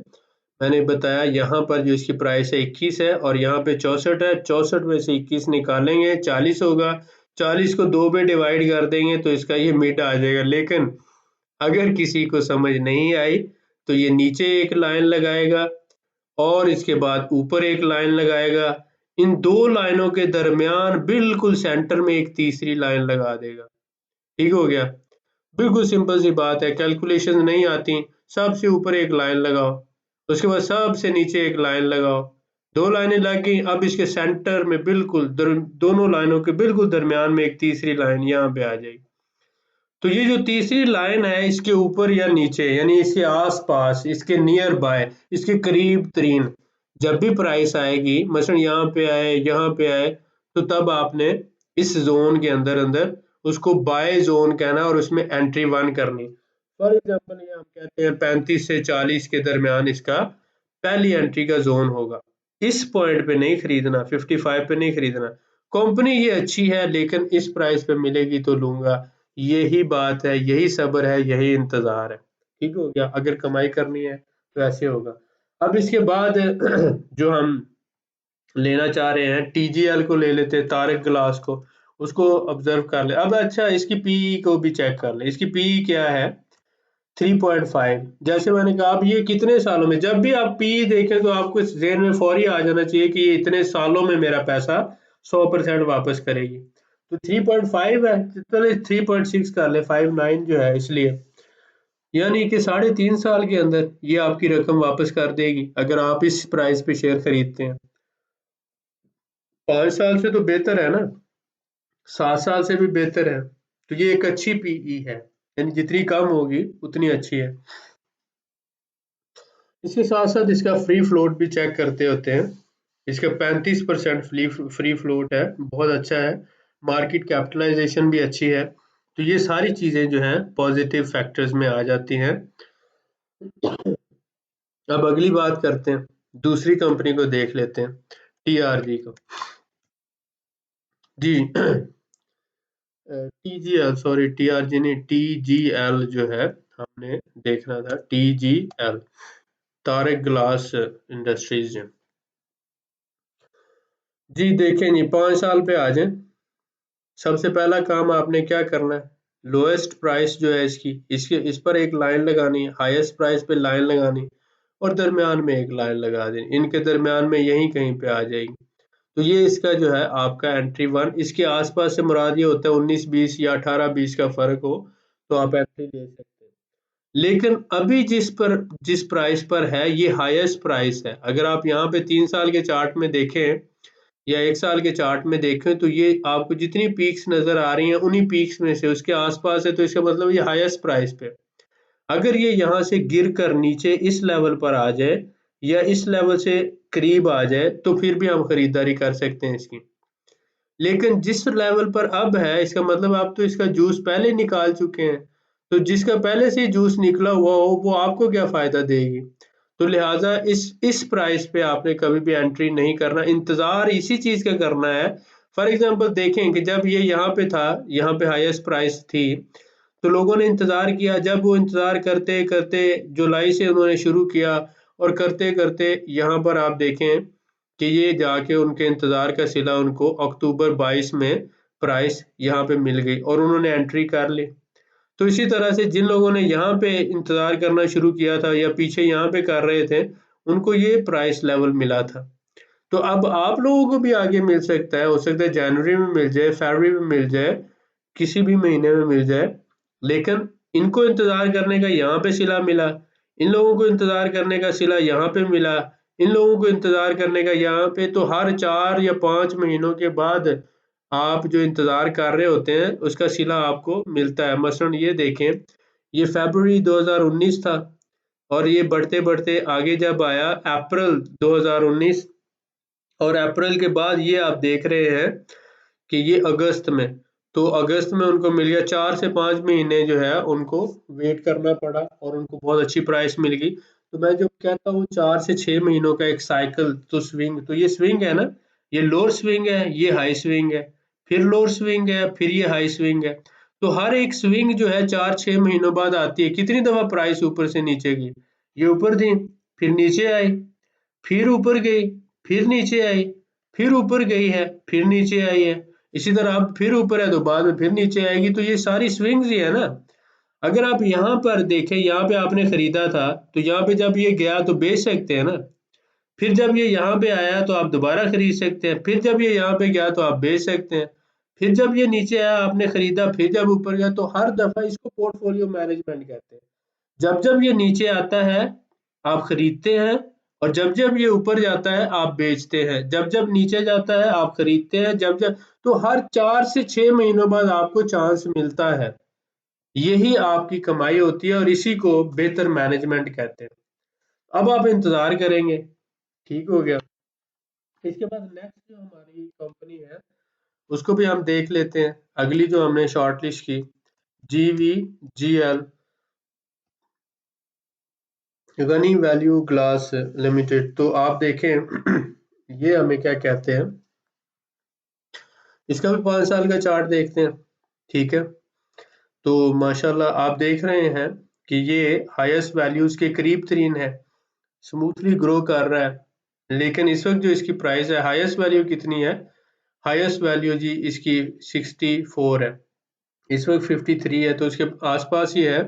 मैंने बताया यहाँ पर जो इसकी प्राइस है 21 है और यहाँ पे 64 है, 64 में से 21 निकालेंगे 40 होगा, 40 को 2 में डिवाइड कर देंगे तो इसका ये मिड आ जाएगा। लेकिन अगर किसी को समझ नहीं आई तो ये नीचे एक लाइन लगाएगा और इसके बाद ऊपर एक लाइन लगाएगा, इन 2 लाइनों के दरमियान बिल्कुल सेंटर में एक तीसरी लाइन लगा देगा। ठीक हो गया? बिल्कुल सिंपल सी बात है, कैलकुलेशन नहीं आती, सबसे ऊपर एक लाइन लगाओ, उसके बाद सबसे नीचे एक लाइन लगाओ, 2 लाइनें लग गई। अब इसके सेंटर में बिल्कुल दोनों लाइनों के बिल्कुल दरमियान में एक तीसरी लाइन यहाँ पे आ जाएगी। तो ये जो तीसरी लाइन है इसके ऊपर या नीचे यानी इसके आसपास, इसके नियर बाय, इसके करीब तरीन जब भी प्राइस आएगी, मसलन यहाँ पे आए, तो तब आपने इस जोन के अंदर अंदर उसको बाय जोन कहना और उसमें एंट्री 1 करनी। फॉर एग्जांपल ये हम कहते हैं 35 से 40 के दरमियान इसका पहली एंट्री का जोन होगा। इस पॉइंट पे नहीं खरीदना, 55 पे नहीं खरीदना। कंपनी ये अच्छी है लेकिन इस प्राइस पे मिलेगी तो लूंगा, यही बात है, यही सब्र है, यही इंतजार है। ठीक हो गया? अगर कमाई करनी है तो ऐसे होगा। अब इसके बाद जो हम लेना चाह रहे हैं, TGL को ले लेते हैं, तारक ग्लास को, उसको ऑब्जर्व कर ले। अब अच्छा इसकी पीई को भी चेक कर ले, इसकी पीई क्या है? 3.5। जैसे मैंने कहा, अब ये कितने सालों में, जब भी आप पीई देखें तो आपको ज़हन में फौरी आ जाना चाहिए कि ये इतने सालों में मेरा पैसा 100% वापस करेगी। तो 3.5 है, चलिए 3.6 कर ले, 5.9 जो है, इसलिए यानी कि 3.5 साल के अंदर ये आपकी रकम वापस कर देगी अगर आप इस प्राइस पे शेयर खरीदते हैं। 5 साल से तो बेहतर है ना, 7 साल से भी बेहतर है। तो ये एक अच्छी पीई है, यानी जितनी कम होगी उतनी अच्छी है। इसके साथ साथ इसका फ्री फ्लोट भी चेक करते होते हैं। इसका 35% फ्री फ्लोट है, बहुत अच्छा है। मार्केट कैपिटलाइजेशन भी अच्छी है। तो ये सारी चीजें जो हैं पॉजिटिव फैक्टर्स में आ जाती हैं। अब अगली बात करते हैं, दूसरी कंपनी को देख लेते हैं, TRG को। जी TGL, सॉरी TRG नहीं, TGL जो है हमने देखना था, TGL, तारक ग्लास इंडस्ट्रीज। जी देखें जी, 5 साल पे आ जाए। सबसे पहला काम आपने क्या करना है, लोएस्ट प्राइस जो है इस पर एक लाइन लगानी है, हाईएस्ट प्राइस पे लाइन लगानी और दरमियान में एक लाइन लगा देनी, इनके दरमियान में यहीं कहीं पे आ जाएगी। तो ये इसका जो है आपका एंट्री 1, इसके आसपास से मुराद ये होता है 19-20 या 18-20 का फर्क हो तो आप एंट्री ले सकते हैं। लेकिन अभी जिस प्राइस पर है ये हाईएस्ट प्राइस है। अगर आप यहाँ पे 3 साल के चार्ट में देखें या 1 साल के चार्ट में देखें तो ये आपको जितनी पीक्स नजर आ रही हैं उन्हीं पीक्स में से उसके आसपास है, तो इसका मतलब ये हाईएस्ट प्राइस पे। अगर ये यहाँ से गिर कर नीचे इस लेवल पर आ जाए या इस लेवल से करीब आ जाए तो फिर भी हम खरीदारी कर सकते हैं इसकी। लेकिन जिस लेवल पर अब है इसका मतलब आप तो इसका जूस पहले निकाल चुके हैं, तो जिसका पहले से ही जूस निकला हुआ हो वो आपको क्या फायदा देगी। तो लिहाजा इस प्राइस पे आपने कभी भी एंट्री नहीं करना, इंतजार इसी चीज का करना है। फॉर एग्जांपल देखें कि जब ये यहाँ पे था, यहाँ पे हाईएस्ट प्राइस थी, तो लोगों ने इंतजार किया। जब वो इंतजार करते करते जुलाई से उन्होंने शुरू किया और करते करते यहाँ पर आप देखें कि ये जाके उनके इंतजार का सिला उनको अक्टूबर 22 में प्राइस यहाँ पे मिल गई और उन्होंने एंट्री कर ली। तो इसी तरह से जिन लोगों ने यहाँ पे इंतजार करना शुरू किया था या पीछे यहाँ पे कर रहे थे उनको ये प्राइस लेवल मिला था। तो अब आप लोगों को भी आगे मिल सकता है, हो सकता है जनवरी में मिल जाए, फरवरी में मिल जाए, किसी भी महीने में मिल जाए। लेकिन इनको इंतजार करने का यहाँ पे सिला मिला, इन लोगों को इंतजार करने का सिला यहाँ पे मिला, इन लोगों को इंतजार करने का यहाँ पे। तो हर 4 या 5 महीनों के बाद आप जो इंतजार कर रहे होते हैं उसका सिला आपको मिलता है। मसलन ये देखें, ये फरवरी 2019 था और ये बढ़ते बढ़ते आगे जब आया अप्रैल 2019 और अप्रैल के बाद ये आप देख रहे हैं कि ये अगस्त में, तो अगस्त में उनको मिल गया। 4 से 5 महीने जो है उनको वेट करना पड़ा और उनको बहुत अच्छी प्राइस मिल गई। तो मैं जो कहता हूँ 4 से 6 महीनों का एक साइकिल, तो स्विंग, तो ये स्विंग है ना, ये लोअर स्विंग है, ये हाई स्विंग है, फिर लोअर स्विंग है, फिर ये हाई स्विंग है। तो हर एक स्विंग जो है 4-6 महीनों बाद आती है। कितनी दफा प्राइस ऊपर से नीचे गई, ये ऊपर थी, फिर नीचे आई, फिर ऊपर गई, फिर नीचे आई, फिर ऊपर गई है, फिर नीचे आई है। इसी तरह अब फिर ऊपर है तो बाद में फिर नीचे आएगी। तो ये सारी स्विंग्स ही है ना। अगर आप यहाँ पर देखें, यहाँ पे आपने खरीदा था तो यहाँ पे जब ये गया तो बेच सकते हैं ना, फिर जब ये यहाँ पे आया तो आप दोबारा खरीद सकते हैं, फिर जब ये यहाँ पे गया तो आप बेच सकते हैं, फिर जब ये नीचे आया आपने खरीदा, फिर जब ऊपर गया। तो हर दफा इसको पोर्टफोलियो मैनेजमेंट कहते हैं। जब जब ये नीचे आता है आप खरीदते हैं और जब जब ये ऊपर जाता है आप बेचते हैं, जब जब नीचे जाता है आप खरीदते हैं, जब जब, तो हर 4 से 6 महीनों बाद आपको चांस मिलता है। यही आपकी कमाई होती है और इसी को बेहतर मैनेजमेंट कहते हैं। अब आप इंतजार करेंगे, ठीक हो गया। इसके बाद नेक्स्ट जो हमारी कंपनी है उसको भी हम देख लेते हैं, अगली जो हमने शॉर्टलिस्ट की, GVGL, Gani value glass limited. तो आप देखें ये हमें क्या कहते हैं, इसका भी 5 साल का चार्ट देखते हैं, ठीक है। तो माशाल्लाह आप देख रहे हैं कि ये हाईएस्ट वैल्यूज के करीब तरीन है, स्मूथली ग्रो कर रहा है। लेकिन इस वक्त जो इसकी प्राइस है, हाईएस्ट वैल्यू कितनी है, हाईएस्ट वैल्यू जी इसकी 64 है, इस वक्त 53 है, तो उसके आसपास ही है।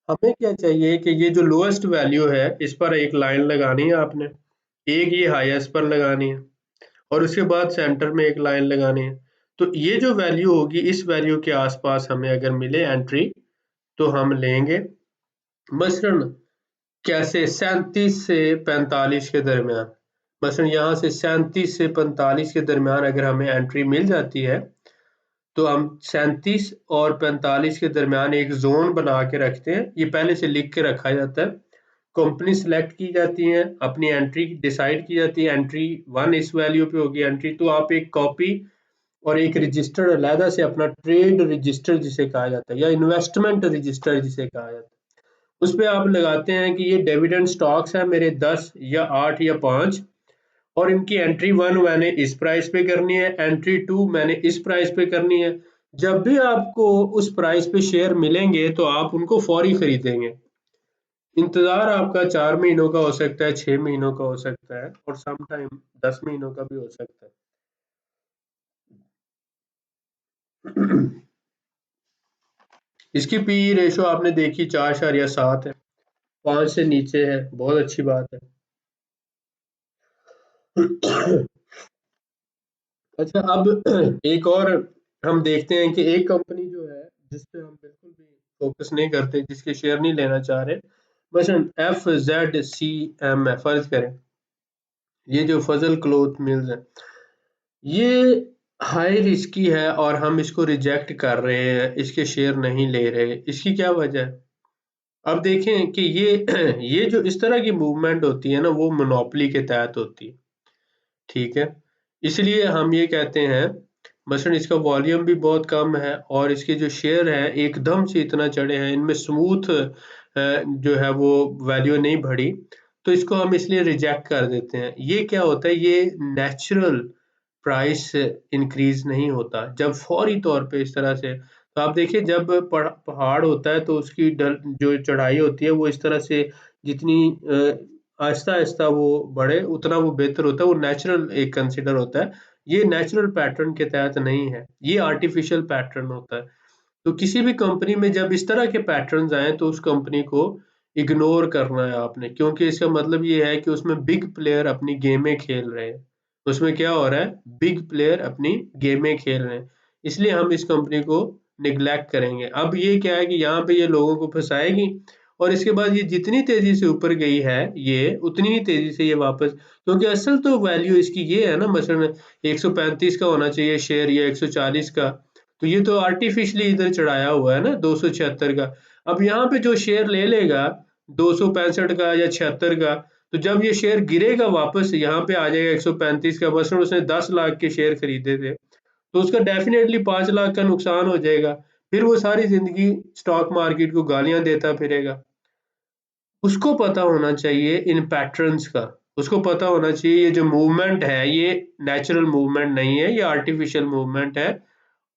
हमें क्या चाहिए कि ये जो लोएस्ट वैल्यू है इस पर एक लाइन लगानी है आपने, एक ये हाईएस्ट पर लगानी है और उसके बाद सेंटर में एक लाइन लगानी है। तो ये जो वैल्यू होगी इस वैल्यू के आसपास हमें अगर मिले एंट्री तो हम लेंगे। मसलन कैसे, 37 से 45 के दरमियान, मसलन यहाँ से 37 से 45 के दरमियान अगर हमें एंट्री मिल जाती है तो हम 37 और 45 के दरमियान एक जोन बना के रखते हैं। ये पहले से लिख के रखा जाता है, कंपनी सिलेक्ट की जाती है, अपनी एंट्री डिसाइड की जाती है, एंट्री 1 इस वैल्यू पे होगी एंट्री। तो आप एक कॉपी और एक रजिस्टर्ड अलहदा से अपना ट्रेड रजिस्टर जिसे कहा जाता है या इन्वेस्टमेंट रजिस्टर जिसे कहा जाता है, उस पर आप लगाते हैं कि ये डिविडेंड स्टॉक्स है मेरे 10 या 8 या 5 और इनकी एंट्री 1 मैंने इस प्राइस पे करनी है, एंट्री 2 मैंने इस प्राइस पे करनी है। जब भी आपको उस प्राइस पे शेयर मिलेंगे तो आप उनको फौरी खरीदेंगे। इंतजार आपका 4 महीनों का हो सकता है, 6 महीनों का हो सकता है और सम टाइम 10 महीनों का भी हो सकता है। इसकी पी रेशो आपने देखी 4.7 है, 5 से नीचे है, बहुत अच्छी बात है। अच्छा, अब एक और हम देखते हैं कि एक कंपनी जो है जिस पे हम बिल्कुल भी फोकस नहीं करते, जिसके शेयर नहीं लेना चाह रहे, मसलन FZCM है, फर्ज करें ये जो फजल क्लोथ मिल्स है, ये हाई रिस्की है और हम इसको रिजेक्ट कर रहे हैं, इसके शेयर नहीं ले रहे, इसकी क्या वजह है? अब देखें कि ये ये जो इस तरह की मूवमेंट होती है ना, वो मोनोपोली के तहत होती है, ठीक है। इसलिए हम ये कहते हैं, मसलन इसका वॉल्यूम भी बहुत कम है और इसके जो शेयर हैं एकदम से इतना चढ़े हैं, इनमें स्मूथ जो है वो वैल्यू नहीं बढ़ी, तो इसको हम इसलिए रिजेक्ट कर देते हैं। ये क्या होता है, ये नेचुरल प्राइस इंक्रीज नहीं होता जब फौरी तौर पे इस तरह से। तो आप देखिए, जब पहाड़ होता है तो उसकी जो चढ़ाई होती है वो इस तरह से, जितनी आहिस्ता आहिस्ता वो बढ़े उतना वो बेहतर होता है, वो नेचुरल एक कंसिडर होता है। ये नेचुरल पैटर्न के तहत नहीं है, ये आर्टिफिशियल पैटर्न होता है। तो किसी भी कंपनी में जब इस तरह के पैटर्न्स आए तो उस कंपनी को इग्नोर करना है आपने, क्योंकि इसका मतलब ये है कि उसमें बिग प्लेयर अपनी गेमें खेल रहे हैं। उसमें क्या हो रहा है, बिग प्लेयर अपनी गेमें खेल रहे हैं, इसलिए हम इस कंपनी को निग्लेक्ट करेंगे। अब ये क्या है कि यहाँ पे ये लोगों को फंसाएगी और इसके बाद ये जितनी तेजी से ऊपर गई है ये उतनी ही तेजी से ये वापस, क्योंकि असल तो वैल्यू इसकी ये है ना, मसलन 135 का होना चाहिए शेयर या 140 का, तो ये तो आर्टिफिशियली इधर चढ़ाया हुआ है ना 276 का। अब यहाँ पे जो शेयर ले लेगा 265 का या 76 का, तो जब ये शेयर गिरेगा वापस यहाँ पे आ जाएगा 135 का, मसलन उसने 10 लाख के शेयर खरीदे थे, तो उसका डेफिनेटली 5 लाख का नुकसान हो जाएगा। फिर वो सारी जिंदगी स्टॉक मार्केट को गालियां देता फिरेगा। उसको पता होना चाहिए इन पैटर्न्स का, उसको पता होना चाहिए ये जो मूवमेंट है ये नेचुरल मूवमेंट नहीं है, ये आर्टिफिशियल मूवमेंट है,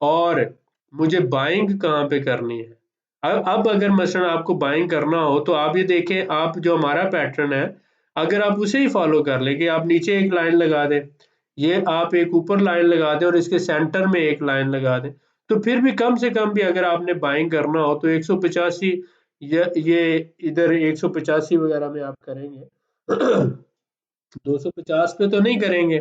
और मुझे बाइंग कहाँ पे करनी है। अब अगर मसलन आपको बाइंग करना हो तो आप ये देखें, आप जो हमारा पैटर्न है अगर आप उसे ही फॉलो कर लें कि आप नीचे एक लाइन लगा दें, ये आप एक ऊपर लाइन लगा दें और इसके सेंटर में एक लाइन लगा दें, तो फिर भी कम से कम भी अगर आपने बाइंग करना हो तो 185, ये इधर 185 वगैरह में आप करेंगे 250 पे तो नहीं करेंगे।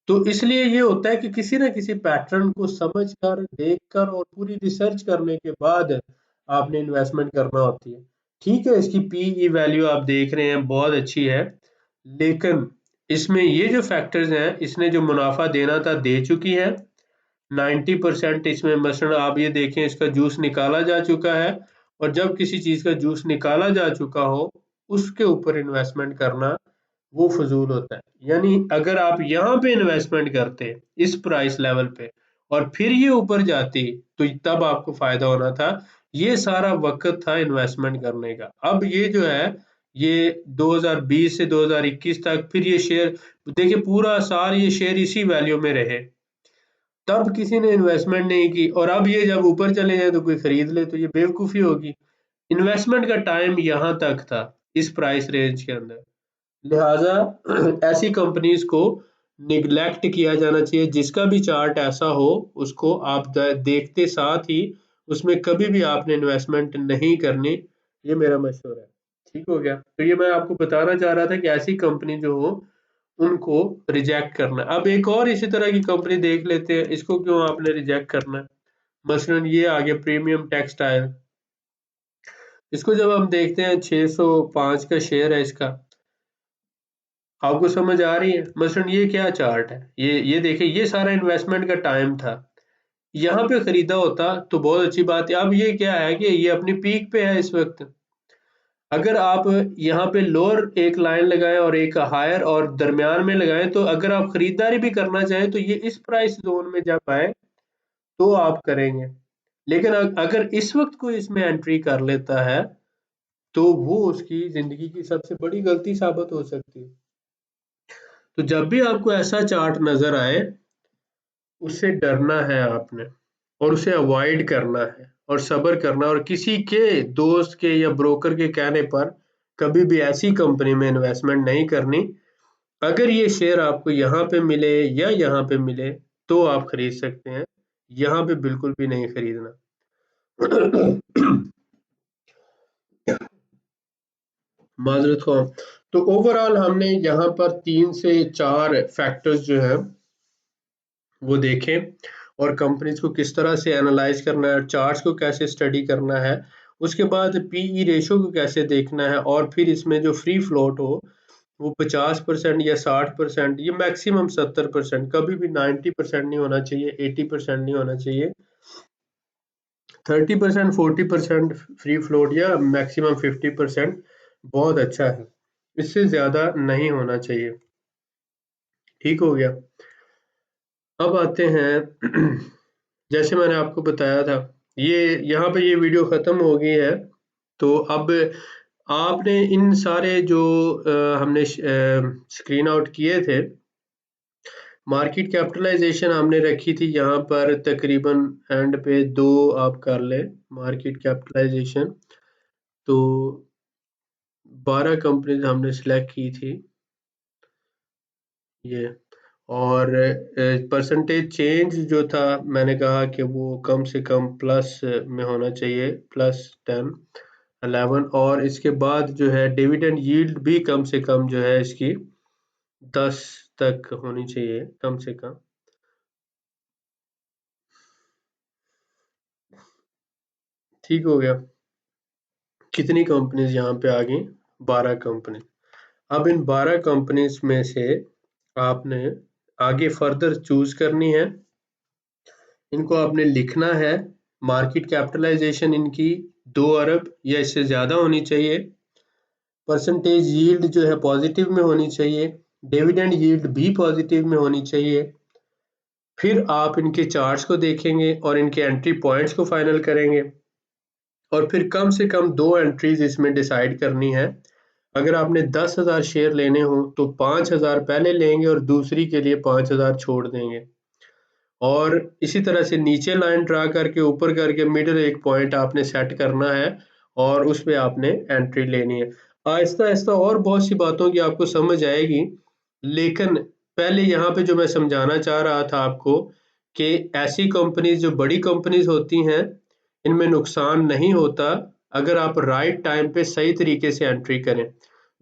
तो इसलिए ये होता है कि किसी न किसी पैटर्न को समझकर, देखकर और पूरी रिसर्च करने के बाद आपने इन्वेस्टमेंट करना होती है। ठीक है, इसकी पीई वैल्यू आप देख रहे हैं बहुत अच्छी है, लेकिन इसमें ये जो फैक्टर्स हैं, इसने जो मुनाफा देना था दे चुकी है। 90% इसमें मसलन आप ये देखें, इसका जूस निकाला जा चुका है, और जब किसी चीज का जूस निकाला जा चुका हो उसके ऊपर इन्वेस्टमेंट करना वो फजूल होता है। यानी अगर आप यहाँ पे इन्वेस्टमेंट करते इस प्राइस लेवल पे और फिर ये ऊपर जाती, तो तब आपको फायदा होना था। ये सारा वक्त था इन्वेस्टमेंट करने का। अब ये जो है, ये 2020 से 2021 तक फिर ये शेयर, देखिए पूरा साल ये शेयर इसी वैल्यू में रहे, तब किसी ने इन्वेस्टमेंट नहीं की, और अब ये जब ऊपर चले जाए तो कोई खरीद ले, तो ये बेवकूफ़ी होगी। इन्वेस्टमेंट का टाइम यहाँ तक था इस प्राइस रेंज के अंदर, लिहाजा ऐसी कंपनीज को निग्लेक्ट किया जाना चाहिए। जिसका भी चार्ट ऐसा हो उसको आप देखते साथ ही उसमें कभी भी आपने इन्वेस्टमेंट नहीं करनी, ये मेरा मशवरा है। ठीक हो गया, तो ये मैं आपको बताना चाह रहा था कि ऐसी कंपनी जो हो उनको रिजेक्ट करना है। अब एक और इसी तरह की कंपनी देख लेते हैं, इसको क्यों आपने रिजेक्ट करना है। मसलन ये आगे प्रीमियम टेक्सटाइल, इसको जब हम देखते हैं 605 का शेयर है इसका, आपको समझ आ रही है। मसलन ये क्या चार्ट है, ये देखिए, ये सारा इन्वेस्टमेंट का टाइम था, यहाँ पे खरीदा होता तो बहुत अच्छी बात है। अब ये क्या है कि ये अपनी पीक पे है इस वक्त। अगर आप यहाँ पे लोअर एक लाइन लगाएं और एक हायर और दरमियान में लगाएं, तो अगर आप खरीदारी भी करना चाहें तो ये इस प्राइस जोन में जब आए तो आप करेंगे। लेकिन अगर इस वक्त कोई इसमें एंट्री कर लेता है तो वो उसकी जिंदगी की सबसे बड़ी गलती साबित हो सकती है। तो जब भी आपको ऐसा चार्ट नजर आए, उससे डरना है आपने और उसे अवॉइड करना है और सब्र करना, और किसी के दोस्त के या ब्रोकर के कहने पर कभी भी ऐसी कंपनी में इन्वेस्टमेंट नहीं करनी। अगर ये शेयर आपको यहाँ पे मिले या यहाँ पे मिले तो आप खरीद सकते हैं, यहाँ पे बिल्कुल भी नहीं खरीदना। माजरत खो। तो ओवरऑल हमने यहाँ पर 3 से 4 फैक्टर्स जो है वो देखें, और कंपनीज को किस तरह से एनालाइज करना है, चार्ट्स को कैसे स्टडी करना है, उसके बाद पीई रेशो को कैसे देखना है, और फिर इसमें जो फ्री फ्लोट हो वो 50% या 60%, ये मैक्सिमम 70%, कभी भी 90% नहीं होना चाहिए, 80% नहीं होना चाहिए, 30% 40% फ्री फ्लोट या मैक्सिमम 50% बहुत अच्छा है, इससे ज्यादा नहीं होना चाहिए। ठीक हो गया। अब आते हैं जैसे मैंने आपको बताया था, ये यहाँ पे ये वीडियो खत्म हो गई है। तो अब आपने इन सारे जो हमने स्क्रीन आउट किए थे, मार्केट कैपिटलाइजेशन हमने रखी थी यहाँ पर तकरीबन एंड पे 2 आप कर लें मार्केट कैपिटलाइजेशन। तो 12 कंपनीज हमने सिलेक्ट की थी ये, और परसेंटेज चेंज जो था मैंने कहा कि वो कम से कम प्लस में होना चाहिए, +10 11, और इसके बाद जो है डिविडेंड यील्ड भी कम से कम जो है इसकी 10 तक होनी चाहिए कम से कम। ठीक हो गया। कितनी कंपनीज यहाँ पे आ गई? 12 कंपनी। अब इन 12 कंपनीज में से आपने आगे फर्दर चूज करनी है, इनको आपने लिखना है। मार्केट कैपिटलाइजेशन इनकी 2 अरब या इससे ज्यादा होनी चाहिए, परसेंटेज यील्ड जो है पॉजिटिव में होनी चाहिए, डिविडेंड यील्ड भी पॉजिटिव में होनी चाहिए। फिर आप इनके चार्ट्स को देखेंगे और इनके एंट्री पॉइंट्स को फाइनल करेंगे, और फिर कम से कम 2 एंट्रीज इसमें डिसाइड करनी है। अगर आपने 10,000 शेयर लेने हो तो 5,000 पहले लेंगे और दूसरी के लिए 5,000 छोड़ देंगे, और इसी तरह से नीचे लाइन ड्रा करके ऊपर करके मिडिल एक पॉइंट आपने सेट करना है और उस पे आपने एंट्री लेनी है। आहिस्ता आहिस्ता और बहुत सी बातों की आपको समझ आएगी, लेकिन पहले यहाँ पे जो मैं समझाना चाह रहा था आपको कि ऐसी कंपनीज जो बड़ी कंपनीज होती हैं इनमें नुकसान नहीं होता अगर आप राइट टाइम पे सही तरीके से एंट्री करें।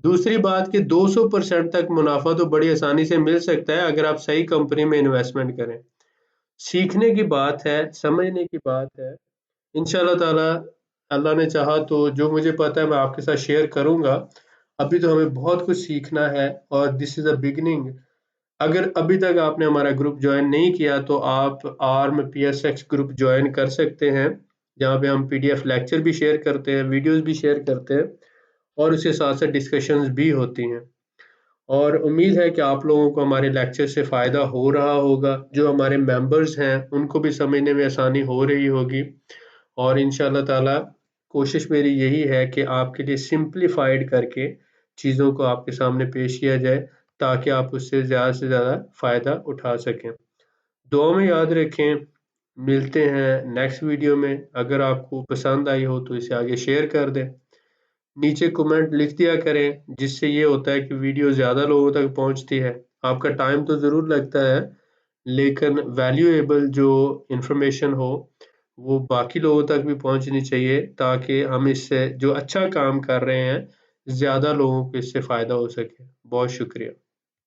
दूसरी बात कि 200% तक मुनाफा तो बड़ी आसानी से मिल सकता है अगर आप सही कंपनी में इन्वेस्टमेंट करें। सीखने की बात है, समझने की बात है। इंशाल्लाह ताला अल्लाह ने चाहा तो जो मुझे पता है मैं आपके साथ शेयर करूंगा। अभी तो हमें बहुत कुछ सीखना है और दिस इज अ बिगिनिंग। अगर अभी तक आपने हमारा ग्रुप ज्वाइन नहीं किया तो आप आर्म PSX ग्रुप ज्वाइन कर सकते हैं, जहाँ पे हम PDF लेक्चर भी शेयर करते हैं, वीडियोस भी शेयर करते हैं, और उसके साथ साथ डिस्कशंस भी होती हैं। और उम्मीद है कि आप लोगों को हमारे लेक्चर से फ़ायदा हो रहा होगा, जो हमारे मेंबर्स हैं उनको भी समझने में आसानी हो रही होगी, और इंशाल्लाह ताला कोशिश मेरी यही है कि आपके लिए सिंप्लीफाइड करके चीज़ों को आपके सामने पेश किया जाए ताकि आप उससे ज़्यादा से ज़्यादा फ़ायदा उठा सकें। दुआ में याद रखें, मिलते हैं नेक्स्ट वीडियो में। अगर आपको पसंद आई हो तो इसे आगे शेयर कर दें, नीचे कमेंट लिख दिया करें, जिससे ये होता है कि वीडियो ज़्यादा लोगों तक पहुंचती है। आपका टाइम तो ज़रूर लगता है, लेकिन वैल्यूएबल जो इंफॉर्मेशन हो वो बाकी लोगों तक भी पहुंचनी चाहिए ताकि हम इससे जो अच्छा काम कर रहे हैं ज़्यादा लोगों को इससे फ़ायदा हो सके। बहुत शुक्रिया।